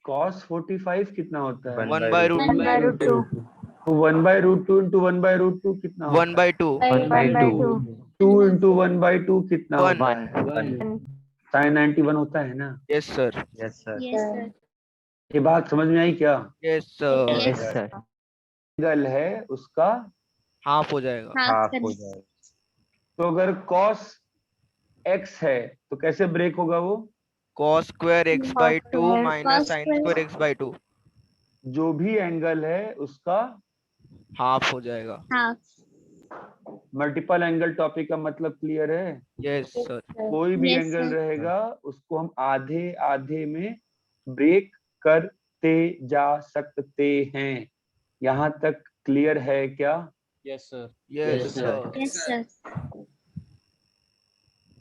Speaker 2: cos 45 कितना होता है?
Speaker 3: 1 by root
Speaker 7: 1 by root 2
Speaker 2: तो 1 by root 2 into 1 by root 2 कितना होता
Speaker 3: 1 by 2.
Speaker 7: 1 by 2
Speaker 2: है? 2 into 1 by 2 कितना होता
Speaker 3: 1.
Speaker 2: है? sin 91 होता है ना?
Speaker 3: Yes, sir.
Speaker 8: Yes sir
Speaker 7: yes sir
Speaker 2: ये बात समझ में आई क्या?
Speaker 3: Yes, sir.
Speaker 7: Yes,
Speaker 3: sir.
Speaker 2: Angle है उसका,
Speaker 3: हाफ हो जाएगा.
Speaker 7: half
Speaker 8: हाफ
Speaker 7: कर
Speaker 8: हो जाएगा
Speaker 2: तो अगर cos x है तो कैसे ब्रेक होगा वो?
Speaker 3: Cos square x by 2
Speaker 7: square
Speaker 3: minus
Speaker 7: cos
Speaker 3: sin
Speaker 7: square
Speaker 3: square x by 2.
Speaker 2: जो भी एंगल है उसका
Speaker 3: हाफ हो जाएगा.
Speaker 7: half
Speaker 2: मल्टीपल एंगल टॉपिक का मतलब क्लियर है?
Speaker 3: Yes sir.
Speaker 2: कोई भी
Speaker 7: Yes,
Speaker 2: एंगल
Speaker 7: sir.
Speaker 2: रहेगा उसको हम आधे आधे में ब्रेक करते जा सकते हैं। यहाँ तक क्लियर है क्या?
Speaker 1: Yes sir.
Speaker 3: Yes
Speaker 11: sir.
Speaker 3: Sir.
Speaker 7: Yes, sir.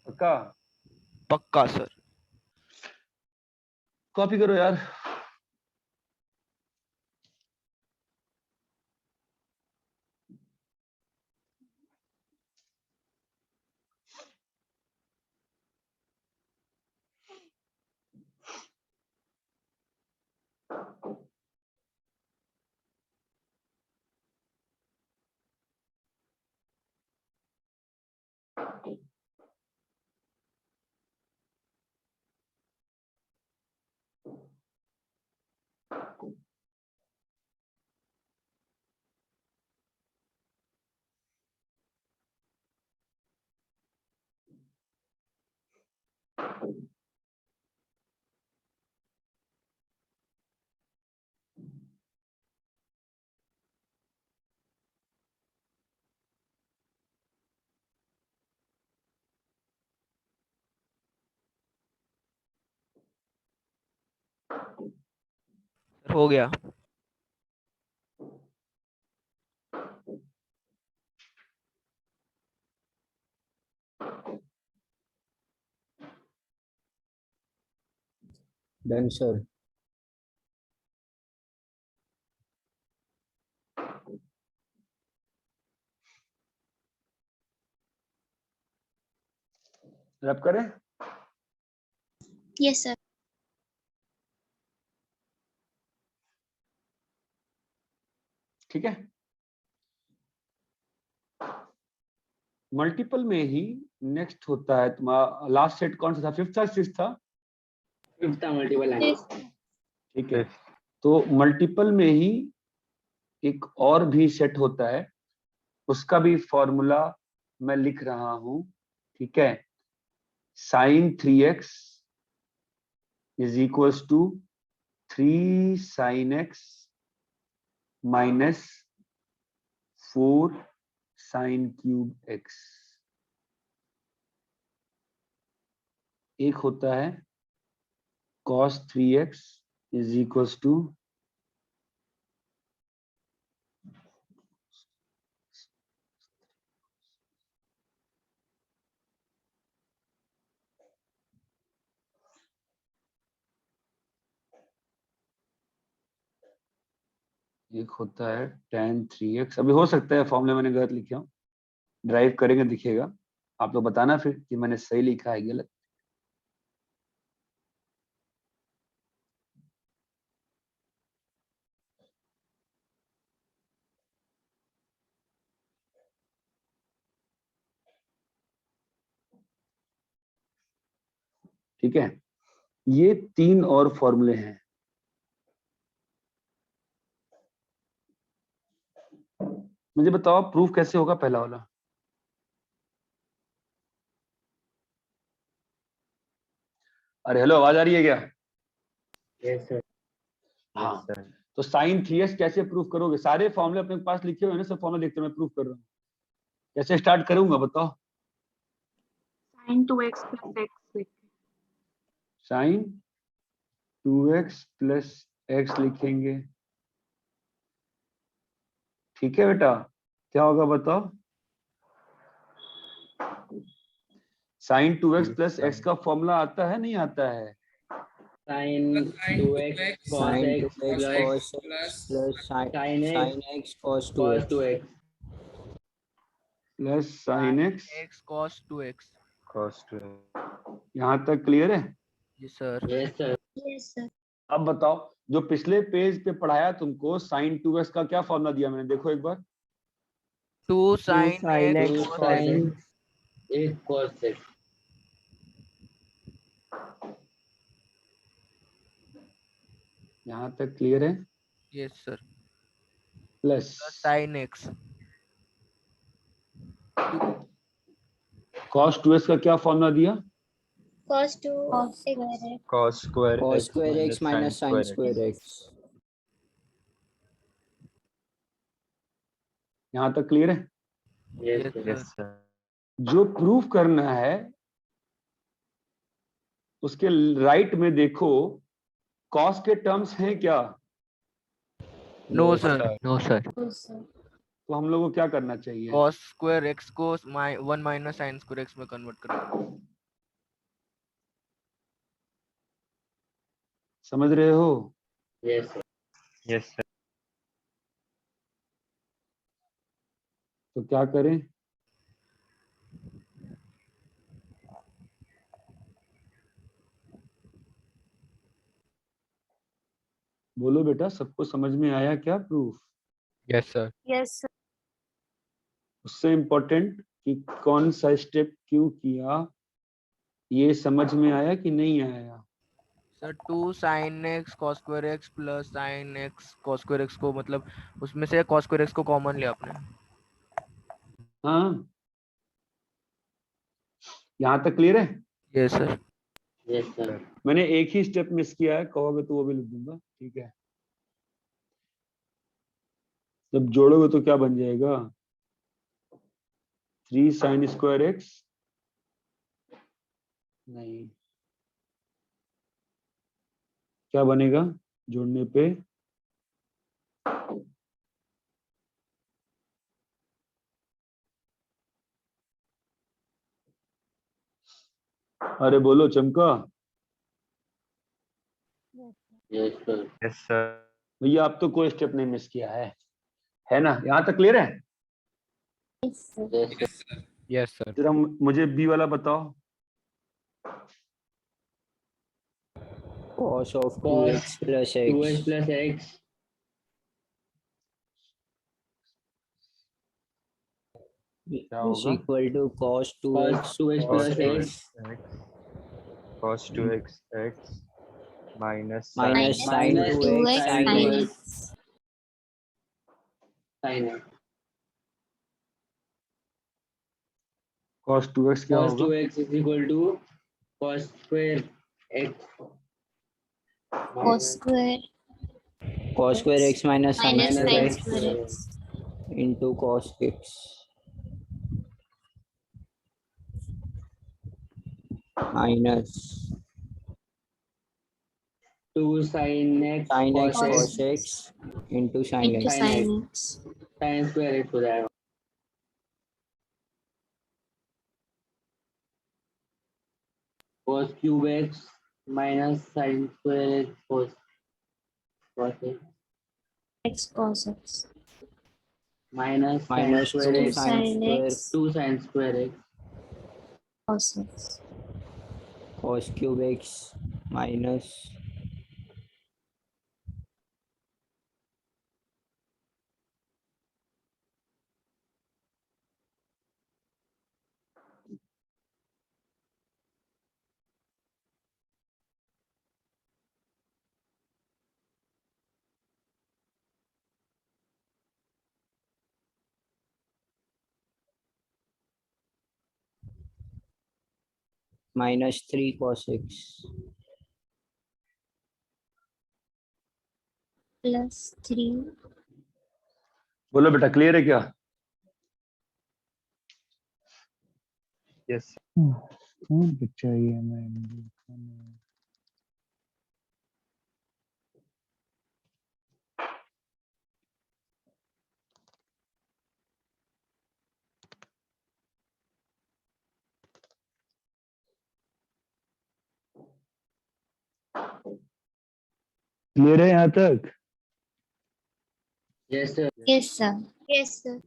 Speaker 2: पक्का?
Speaker 3: पक्का सर।
Speaker 2: कॉपी करो यार।
Speaker 3: हो गया।
Speaker 1: Done sir.
Speaker 2: रब करें?
Speaker 7: Yes, sir.
Speaker 2: ठीक है। मल्टीपल में ही नेक्स्ट होता है तुम्हारा लास्ट सेट कौन सा था? फिफ्थ था सिक्स्थ था?
Speaker 11: Fifth multiple angle.
Speaker 7: Yes.
Speaker 2: ठीक है। तो मल्टीपल में ही एक और भी सेट होता है, उसका भी फॉर्मूला मैं लिख रहा हूं। ठीक है। sin 3x is equals to 3 sin x minus 4 sin cube x। एक होता है cos 3x is equals to एक होता है tan 3x। अभी हो सकता है फॉर्मूला मैंने गलत लिखा हूं, ड्राइव करेंगे दिखेगा। आप लोग बताना फिर कि मैंने सही लिखा है गलत। ठीक है। ये 3 और फॉर्मूले हैं। मुझे बताओ प्रूफ कैसे होगा पहला वाला? अरे हेलो, आवाज आ रही है क्या?
Speaker 11: Yes sir.
Speaker 2: हाँ। तो sin 3x कैसे प्रूफ करोगे? सारे फॉर्मूले अपने पास लिखे हुए हैं ना, सब फॉर्मूले देखते मैं प्रूफ कर रहा हूँ। कैसे स्टार्ट करूंगा बताओ?
Speaker 9: sin 2x plus x
Speaker 2: sin 2x plus x लिखेंगे। ठीक है बेटा, क्या होगा बताओ? sin 2x प्लस x का फॉर्मूला आता है नहीं आता है?
Speaker 11: sin 2x cos
Speaker 1: sin
Speaker 11: x
Speaker 1: 2x
Speaker 11: plus
Speaker 1: cos x plus
Speaker 11: sin
Speaker 1: sin x cos
Speaker 11: cos
Speaker 1: 2x
Speaker 11: 2x
Speaker 2: plus sin x
Speaker 3: x cos 2x।
Speaker 2: cos 2x। यहाँ तक क्लियर है?
Speaker 3: Yes sir.
Speaker 11: Yes sir.
Speaker 7: Yes, sir.
Speaker 2: अब बताओ, जो पिछले पेज पे पढ़ाया तुमको sin 2x का क्या फॉर्मूला दिया मैंने, देखो एक बार।
Speaker 3: 2 sin
Speaker 4: sin
Speaker 3: x
Speaker 4: x
Speaker 3: cos
Speaker 4: cos
Speaker 3: x।
Speaker 4: x।
Speaker 11: एक cos x।
Speaker 2: यहाँ तक क्लियर है?
Speaker 3: Yes sir.
Speaker 2: Plus
Speaker 3: sin x।
Speaker 2: cos 2x का क्या फॉर्मूला दिया?
Speaker 7: Cos 2x.
Speaker 1: cos square x minus sin square x।
Speaker 2: यहाँ तक क्लियर है?
Speaker 11: Yes,
Speaker 3: Yes,
Speaker 11: sir.
Speaker 3: sir.
Speaker 2: जो प्रूफ करना है उसके राइट में देखो, कॉस के टर्म्स हैं क्या?
Speaker 3: No, sir.
Speaker 8: No, sir.
Speaker 2: तो हम लोग को क्या करना चाहिए?
Speaker 3: Cos square x को 1 minus sin square x में कन्वर्ट करेंगे।
Speaker 2: समझ रहे हो?
Speaker 11: Yes, sir.
Speaker 3: Yes, sir.
Speaker 2: तो क्या करें? बोलो बेटा, सबको समझ में आया क्या proof?
Speaker 8: Yes, sir.
Speaker 7: Yes, sir.
Speaker 2: उससे इम्पोर्टेंट कि कौन सा स्टेप क्यों किया, ये समझ में आया कि नहीं आया?
Speaker 3: Sir 2 sin x cos square x plus sin x cos square x को मतलब उसमें से cos square x को कॉमन लिया आपने।
Speaker 2: हाँ, यहाँ तक क्लियर है?
Speaker 3: Yes sir.
Speaker 11: Yes, sir.
Speaker 2: मैंने एक ही स्टेप मिस किया है, कहोगे तो वो भी लिख दूंगा, ठीक है? जब जोड़ोगे तो क्या बन जाएगा? 3 sin स्क्वायर एक्स, नहीं, क्या बनेगा जोड़ने पे? अरे बोलो चमका।
Speaker 11: Yes, sir.
Speaker 3: Yes sir.
Speaker 2: भैया आप तो कोई स्टेप नहीं मिस किया है ना? यहाँ तक क्लियर है?
Speaker 7: Yes, sir.
Speaker 11: Yes, sir.
Speaker 5: Yes, sir.
Speaker 8: Yes, sir.
Speaker 2: जरा मुझे बी वाला बताओ।
Speaker 1: cos of
Speaker 11: Cos
Speaker 1: 2x plus
Speaker 11: 2x
Speaker 1: x
Speaker 11: plus x
Speaker 2: क्या
Speaker 1: is
Speaker 2: होगा?
Speaker 1: equal to cos
Speaker 11: cos
Speaker 1: 2x
Speaker 11: 2x
Speaker 1: cos
Speaker 11: plus
Speaker 1: x
Speaker 11: x
Speaker 3: cos 2x x minus
Speaker 1: minus sin
Speaker 11: minus
Speaker 1: 2x
Speaker 11: sin
Speaker 1: sin
Speaker 11: 2x
Speaker 1: x
Speaker 11: sin x.
Speaker 2: cos 2x क्या
Speaker 11: Cos
Speaker 2: होगा?
Speaker 11: 2x is equal to cos square x
Speaker 7: Cos square
Speaker 1: cos square x minus sin
Speaker 7: minus
Speaker 1: square
Speaker 7: sin
Speaker 1: x
Speaker 7: square x.
Speaker 1: into cos x minus
Speaker 11: 2 sin x
Speaker 1: sin x
Speaker 11: cos
Speaker 1: cos
Speaker 11: x
Speaker 1: x into sin
Speaker 7: Into
Speaker 1: x
Speaker 7: sin x.
Speaker 11: sin square x हो जाएगा। cos cube x minus sin square x cos x
Speaker 7: X cos x.
Speaker 11: minus sin
Speaker 1: minus
Speaker 11: square
Speaker 1: 2
Speaker 11: x
Speaker 1: sin
Speaker 7: Sin
Speaker 1: square
Speaker 7: x
Speaker 11: 2 sin square x
Speaker 7: cos x.
Speaker 1: cos cube x minus minus 3 cos x
Speaker 7: Plus 3.
Speaker 2: बोलो बेटा, क्लियर है क्या?
Speaker 3: यस
Speaker 2: कौन पिक्चर है? मैं क्लियर है यहाँ तक?
Speaker 11: yes sir
Speaker 7: Yes, sir. Yes, sir.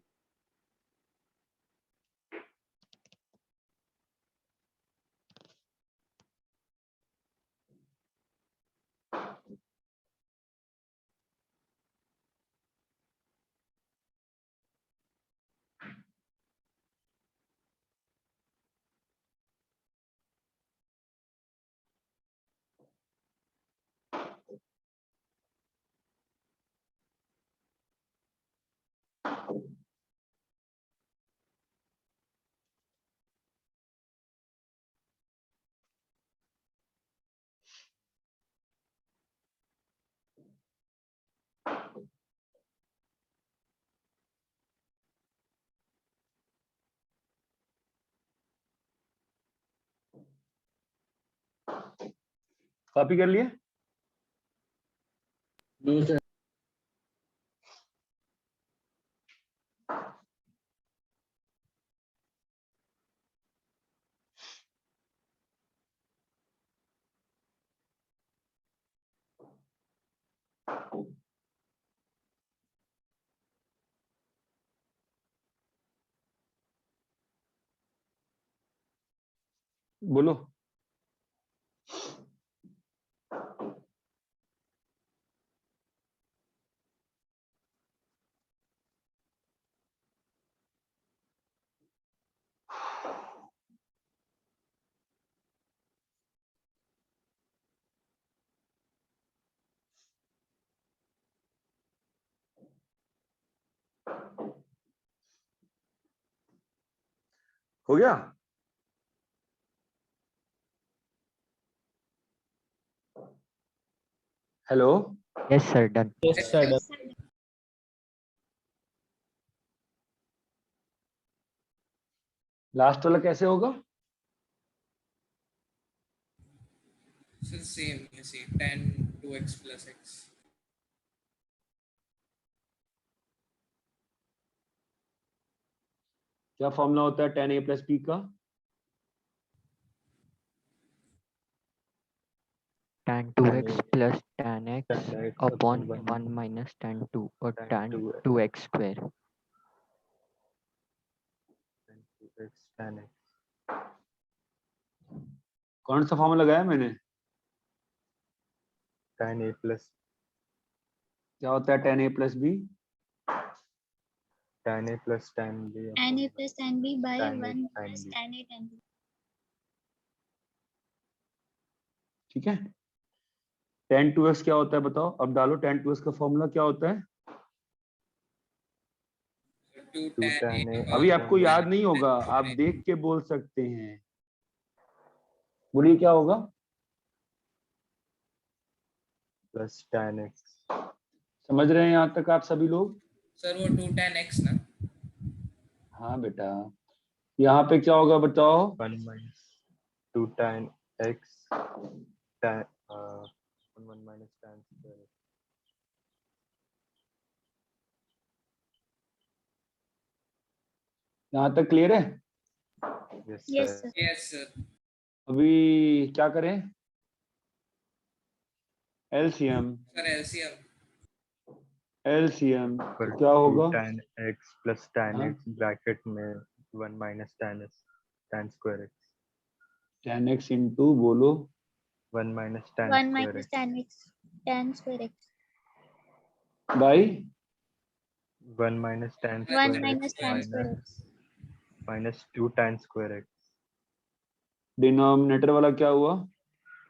Speaker 2: Copy कर लिए?
Speaker 11: No sir.
Speaker 2: बोलो। हो गया? Hello?
Speaker 8: Yes sir, done.
Speaker 1: Yes, sir.
Speaker 7: Yes, sir.
Speaker 2: Last वाला कैसे होगा?
Speaker 5: सर सेम ऐसे 10 2x plus x.
Speaker 2: क्या फॉर्मूला होता है tan a plus b का?
Speaker 8: tan 2x plus tan x upon 1 minus tan 2 और tan 2x square.
Speaker 2: कौन सा फॉर्मूला लगाया मैंने?
Speaker 12: tan a plus
Speaker 2: क्या होता है tan a plus b?
Speaker 12: tan a plus tan b
Speaker 7: Tan A plus tan B by
Speaker 12: tan A
Speaker 7: 1
Speaker 12: tan
Speaker 7: plus
Speaker 12: B.
Speaker 7: tan A tan B.
Speaker 2: ठीक है। tan 2x क्या होता है बताओ? अब डालो tan 2x का फॉर्मूला क्या होता है?
Speaker 5: 2
Speaker 12: 2
Speaker 5: tan
Speaker 12: tan
Speaker 5: A
Speaker 12: A
Speaker 2: अभी
Speaker 5: upon
Speaker 2: आपको याद नहीं होगा, आप देख के बोल सकते हैं। बोलिए क्या होगा?
Speaker 12: plus tan x
Speaker 2: समझ रहे हैं यहाँ तक आप सभी लोग?
Speaker 5: सर वो 2 tan x ना?
Speaker 2: हाँ बेटा, यहाँ पे क्या होगा बताओ?
Speaker 12: 1 minus 2 tan x tan 1 minus tan square.
Speaker 2: यहाँ तक क्लियर है?
Speaker 12: Yes
Speaker 7: Yes,
Speaker 12: sir.
Speaker 7: sir.
Speaker 5: Yes sir.
Speaker 2: अभी क्या करें? LCM
Speaker 5: sir LCM.
Speaker 2: LCM
Speaker 12: पर
Speaker 2: क्या
Speaker 12: 2
Speaker 2: होगा?
Speaker 12: tan x plus tan
Speaker 2: हाँ?
Speaker 12: x ब्रैकेट में 1 minus tan s tan square x.
Speaker 2: tan x into बोलो
Speaker 12: 1 minus tan
Speaker 7: 1
Speaker 12: square
Speaker 7: minus
Speaker 12: x
Speaker 7: tan x tan square x.
Speaker 2: By
Speaker 12: 1 minus tan
Speaker 7: 1
Speaker 12: square
Speaker 7: minus
Speaker 12: x
Speaker 7: tan square x.
Speaker 12: minus 2 tan square x
Speaker 2: denominator वाला क्या हुआ?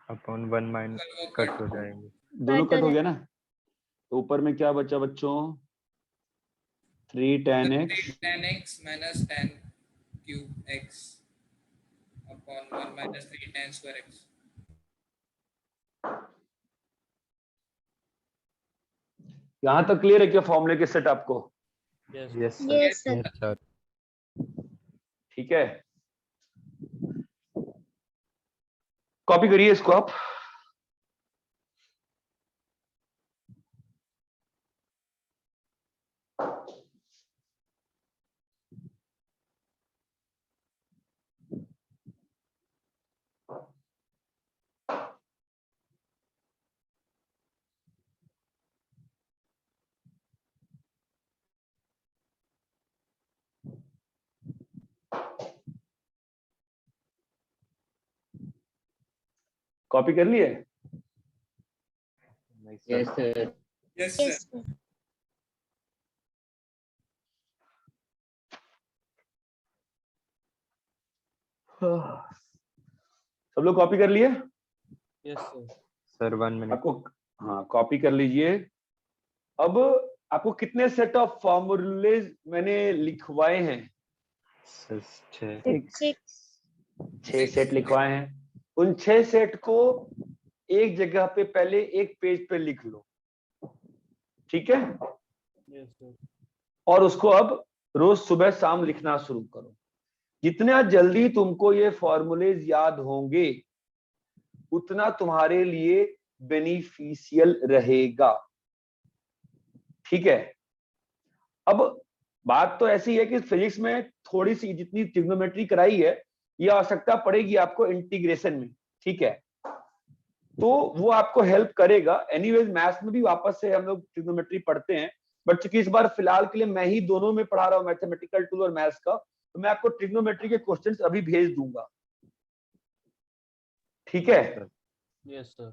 Speaker 12: upon 1 minus
Speaker 5: सर वो
Speaker 12: कट हो जाएंगे.
Speaker 2: दोनों
Speaker 7: कट हो
Speaker 2: कट हो गया ना? तो ऊपर में क्या बचा बच्चों? 3 tan x
Speaker 5: 3 tan x minus tan cube x upon 1 minus 3 tan square x.
Speaker 2: यहाँ तक क्लियर है क्या फॉर्मूले के सेट आपको?
Speaker 12: Yes sir.
Speaker 7: Yes, sir.
Speaker 8: Yes sir.
Speaker 2: ठीक है, कॉपी करिए इसको आप। कॉपी कर लिए?
Speaker 12: Nice
Speaker 11: Yes
Speaker 12: sir.
Speaker 11: sir.
Speaker 5: Yes sir.
Speaker 7: Yes, sir.
Speaker 2: सब लोग कॉपी कर लिए?
Speaker 12: Sir 1 minute.
Speaker 2: आपको हाँ कॉपी कर लीजिए। अब आपको कितने सेट ऑफ फॉर्मूलेज मैंने लिखवाए हैं?
Speaker 12: Sir 6.
Speaker 7: 6.
Speaker 2: 6 सेट लिखवाए हैं। उन 6 सेट को एक जगह पे पहले एक पेज पे लिख लो, ठीक है? और उसको अब रोज सुबह शाम लिखना शुरू करो। जितना जल्दी तुमको ये फॉर्मूलेज याद होंगे उतना तुम्हारे लिए बेनिफिशियल रहेगा। ठीक है, अब बात तो ऐसी है कि फिजिक्स में थोड़ी सी जितनी ट्रिग्नोमेट्री कराई है, ये आवश्यकता पड़ेगी आपको इंटीग्रेशन में। ठीक है, तो वो आपको हेल्प करेगा। एनीवेज मैथ्स में भी वापस से हम लोग ट्रिग्नोमेट्री पढ़ते हैं, बट चूंकि इस बार फिलहाल के लिए मैं ही दोनों में पढ़ा रहा हूँ, मैथमेटिकल टूल और मैथ्स का, तो मैं आपको ट्रिग्नोमेट्री के क्वेश्चंस अभी भेज दूंगा। ठीक है,
Speaker 12: यस सर।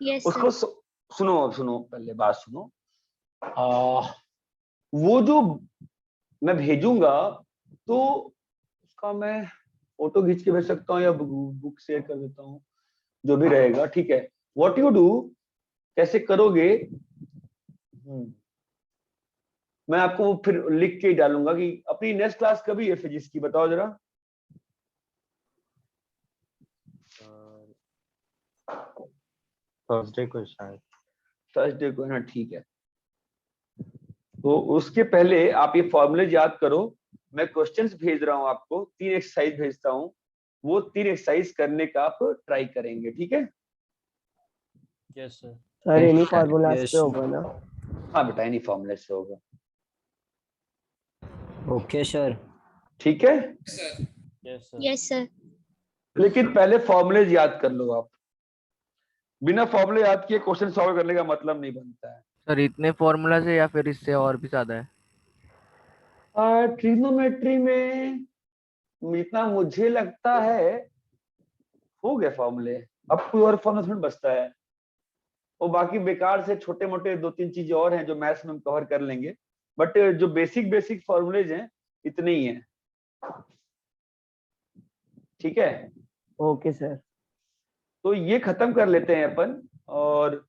Speaker 7: यस
Speaker 2: उसको सुनो पहले बात सुनो। वो जो मैं भेजूंगा तो उसका मैं फोटो खींच के भेज सकता हूँ या बुक शेयर कर देता हूँ, जो भी रहेगा। ठीक है, व्हाट यू डू, कैसे करोगे, मैं आपको फिर लिख के ही डालूंगा कि अपनी नेक्स्ट क्लास कभी है फिजिक्स की, बताओ जरा।
Speaker 12: थर्सडे को शायद।
Speaker 2: थर्सडे को है ना, ठीक है। तो उसके पहले आप ये फॉर्मूले याद करो। मैं क्वेश्चंस भेज रहा हूं आपको, 3 एक्सरसाइज भेजता हूं, वो 3 एक्सरसाइज करने का आप ट्राई करेंगे। ठीक है,
Speaker 12: यस सर।
Speaker 4: सर इन्हीं फॉर्मूलाज पे होगा ना?
Speaker 2: हाँ बेटा, इन्हीं फॉर्मूले से होगा।
Speaker 1: Okay sir.
Speaker 2: ठीक है,
Speaker 5: sir
Speaker 12: yes sir.
Speaker 7: Yes sir.
Speaker 2: लेकिन पहले फॉर्मूले याद कर लो आप। बिना फॉर्मूले याद किए क्वेश्चन सॉल्व करने का मतलब नहीं बनता है।
Speaker 3: सर इतने फॉर्मूला से या फिर इससे और भी ज्यादा है?
Speaker 2: ट्रिग्नोमेट्री में इतना मुझे लगता है हो गए फॉर्मूले, अब कोई और फॉर्मूला थोड़ा बचता है। और बाकी बेकार से छोटे मोटे 2-3 चीजें और हैं जो मैथ्स में हम कवर कर लेंगे, बट जो बेसिक फॉर्मूलेज हैं इतने ही हैं। ठीक है,
Speaker 4: ओके सर।
Speaker 2: तो ये खत्म कर लेते हैं अपन, और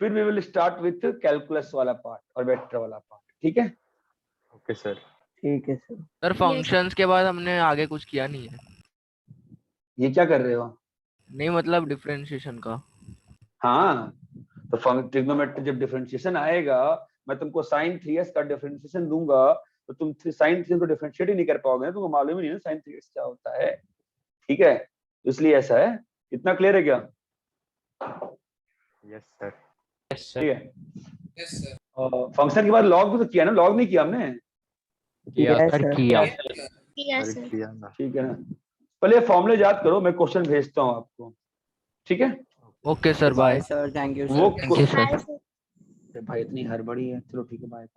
Speaker 2: फिर we will start with calculus वाला पार्ट और वेक्टर वाला पार्ट। ठीक है,
Speaker 12: ओके सर।
Speaker 4: ठीक है सर।
Speaker 3: सर फंक्शंस के बाद हमने आगे कुछ किया नहीं है।
Speaker 2: ये क्या कर रहे हो?
Speaker 3: नहीं मतलब डिफरेंशिएशन का।
Speaker 2: हाँ, तो ट्रिग्नोमेट्री जब डिफरेंशिएशन आएगा, मैं तुमको sin 3x का डिफरेंशिएशन दूंगा, तो तुम sin 3 को डिफरेंशिएट ही नहीं कर पाओगे ना, तुमको मालूम ही नहीं है sin 3x क्या होता है। ठीक है, इसलिए ऐसा है। इतना क्लियर है क्या?
Speaker 12: Yes sir.
Speaker 2: ठीक है,
Speaker 5: यस सर।
Speaker 2: फंक्शन के बाद लॉग भी तो किया ना, लॉग नहीं किया हमने?
Speaker 8: किया सर, किया।
Speaker 7: Yes sir.
Speaker 12: किया ना।
Speaker 2: ठीक है ना, पहले फॉर्मूले याद करो, मैं क्वेश्चन भेजता हूँ आपको। ठीक है,
Speaker 3: okay sir, bye
Speaker 1: sir, thank you
Speaker 2: वो
Speaker 1: sir.
Speaker 8: Thank you sir.
Speaker 7: Bye sir.
Speaker 2: भाई इतनी हड़बड़ी है, चलो ठीक है, बाय।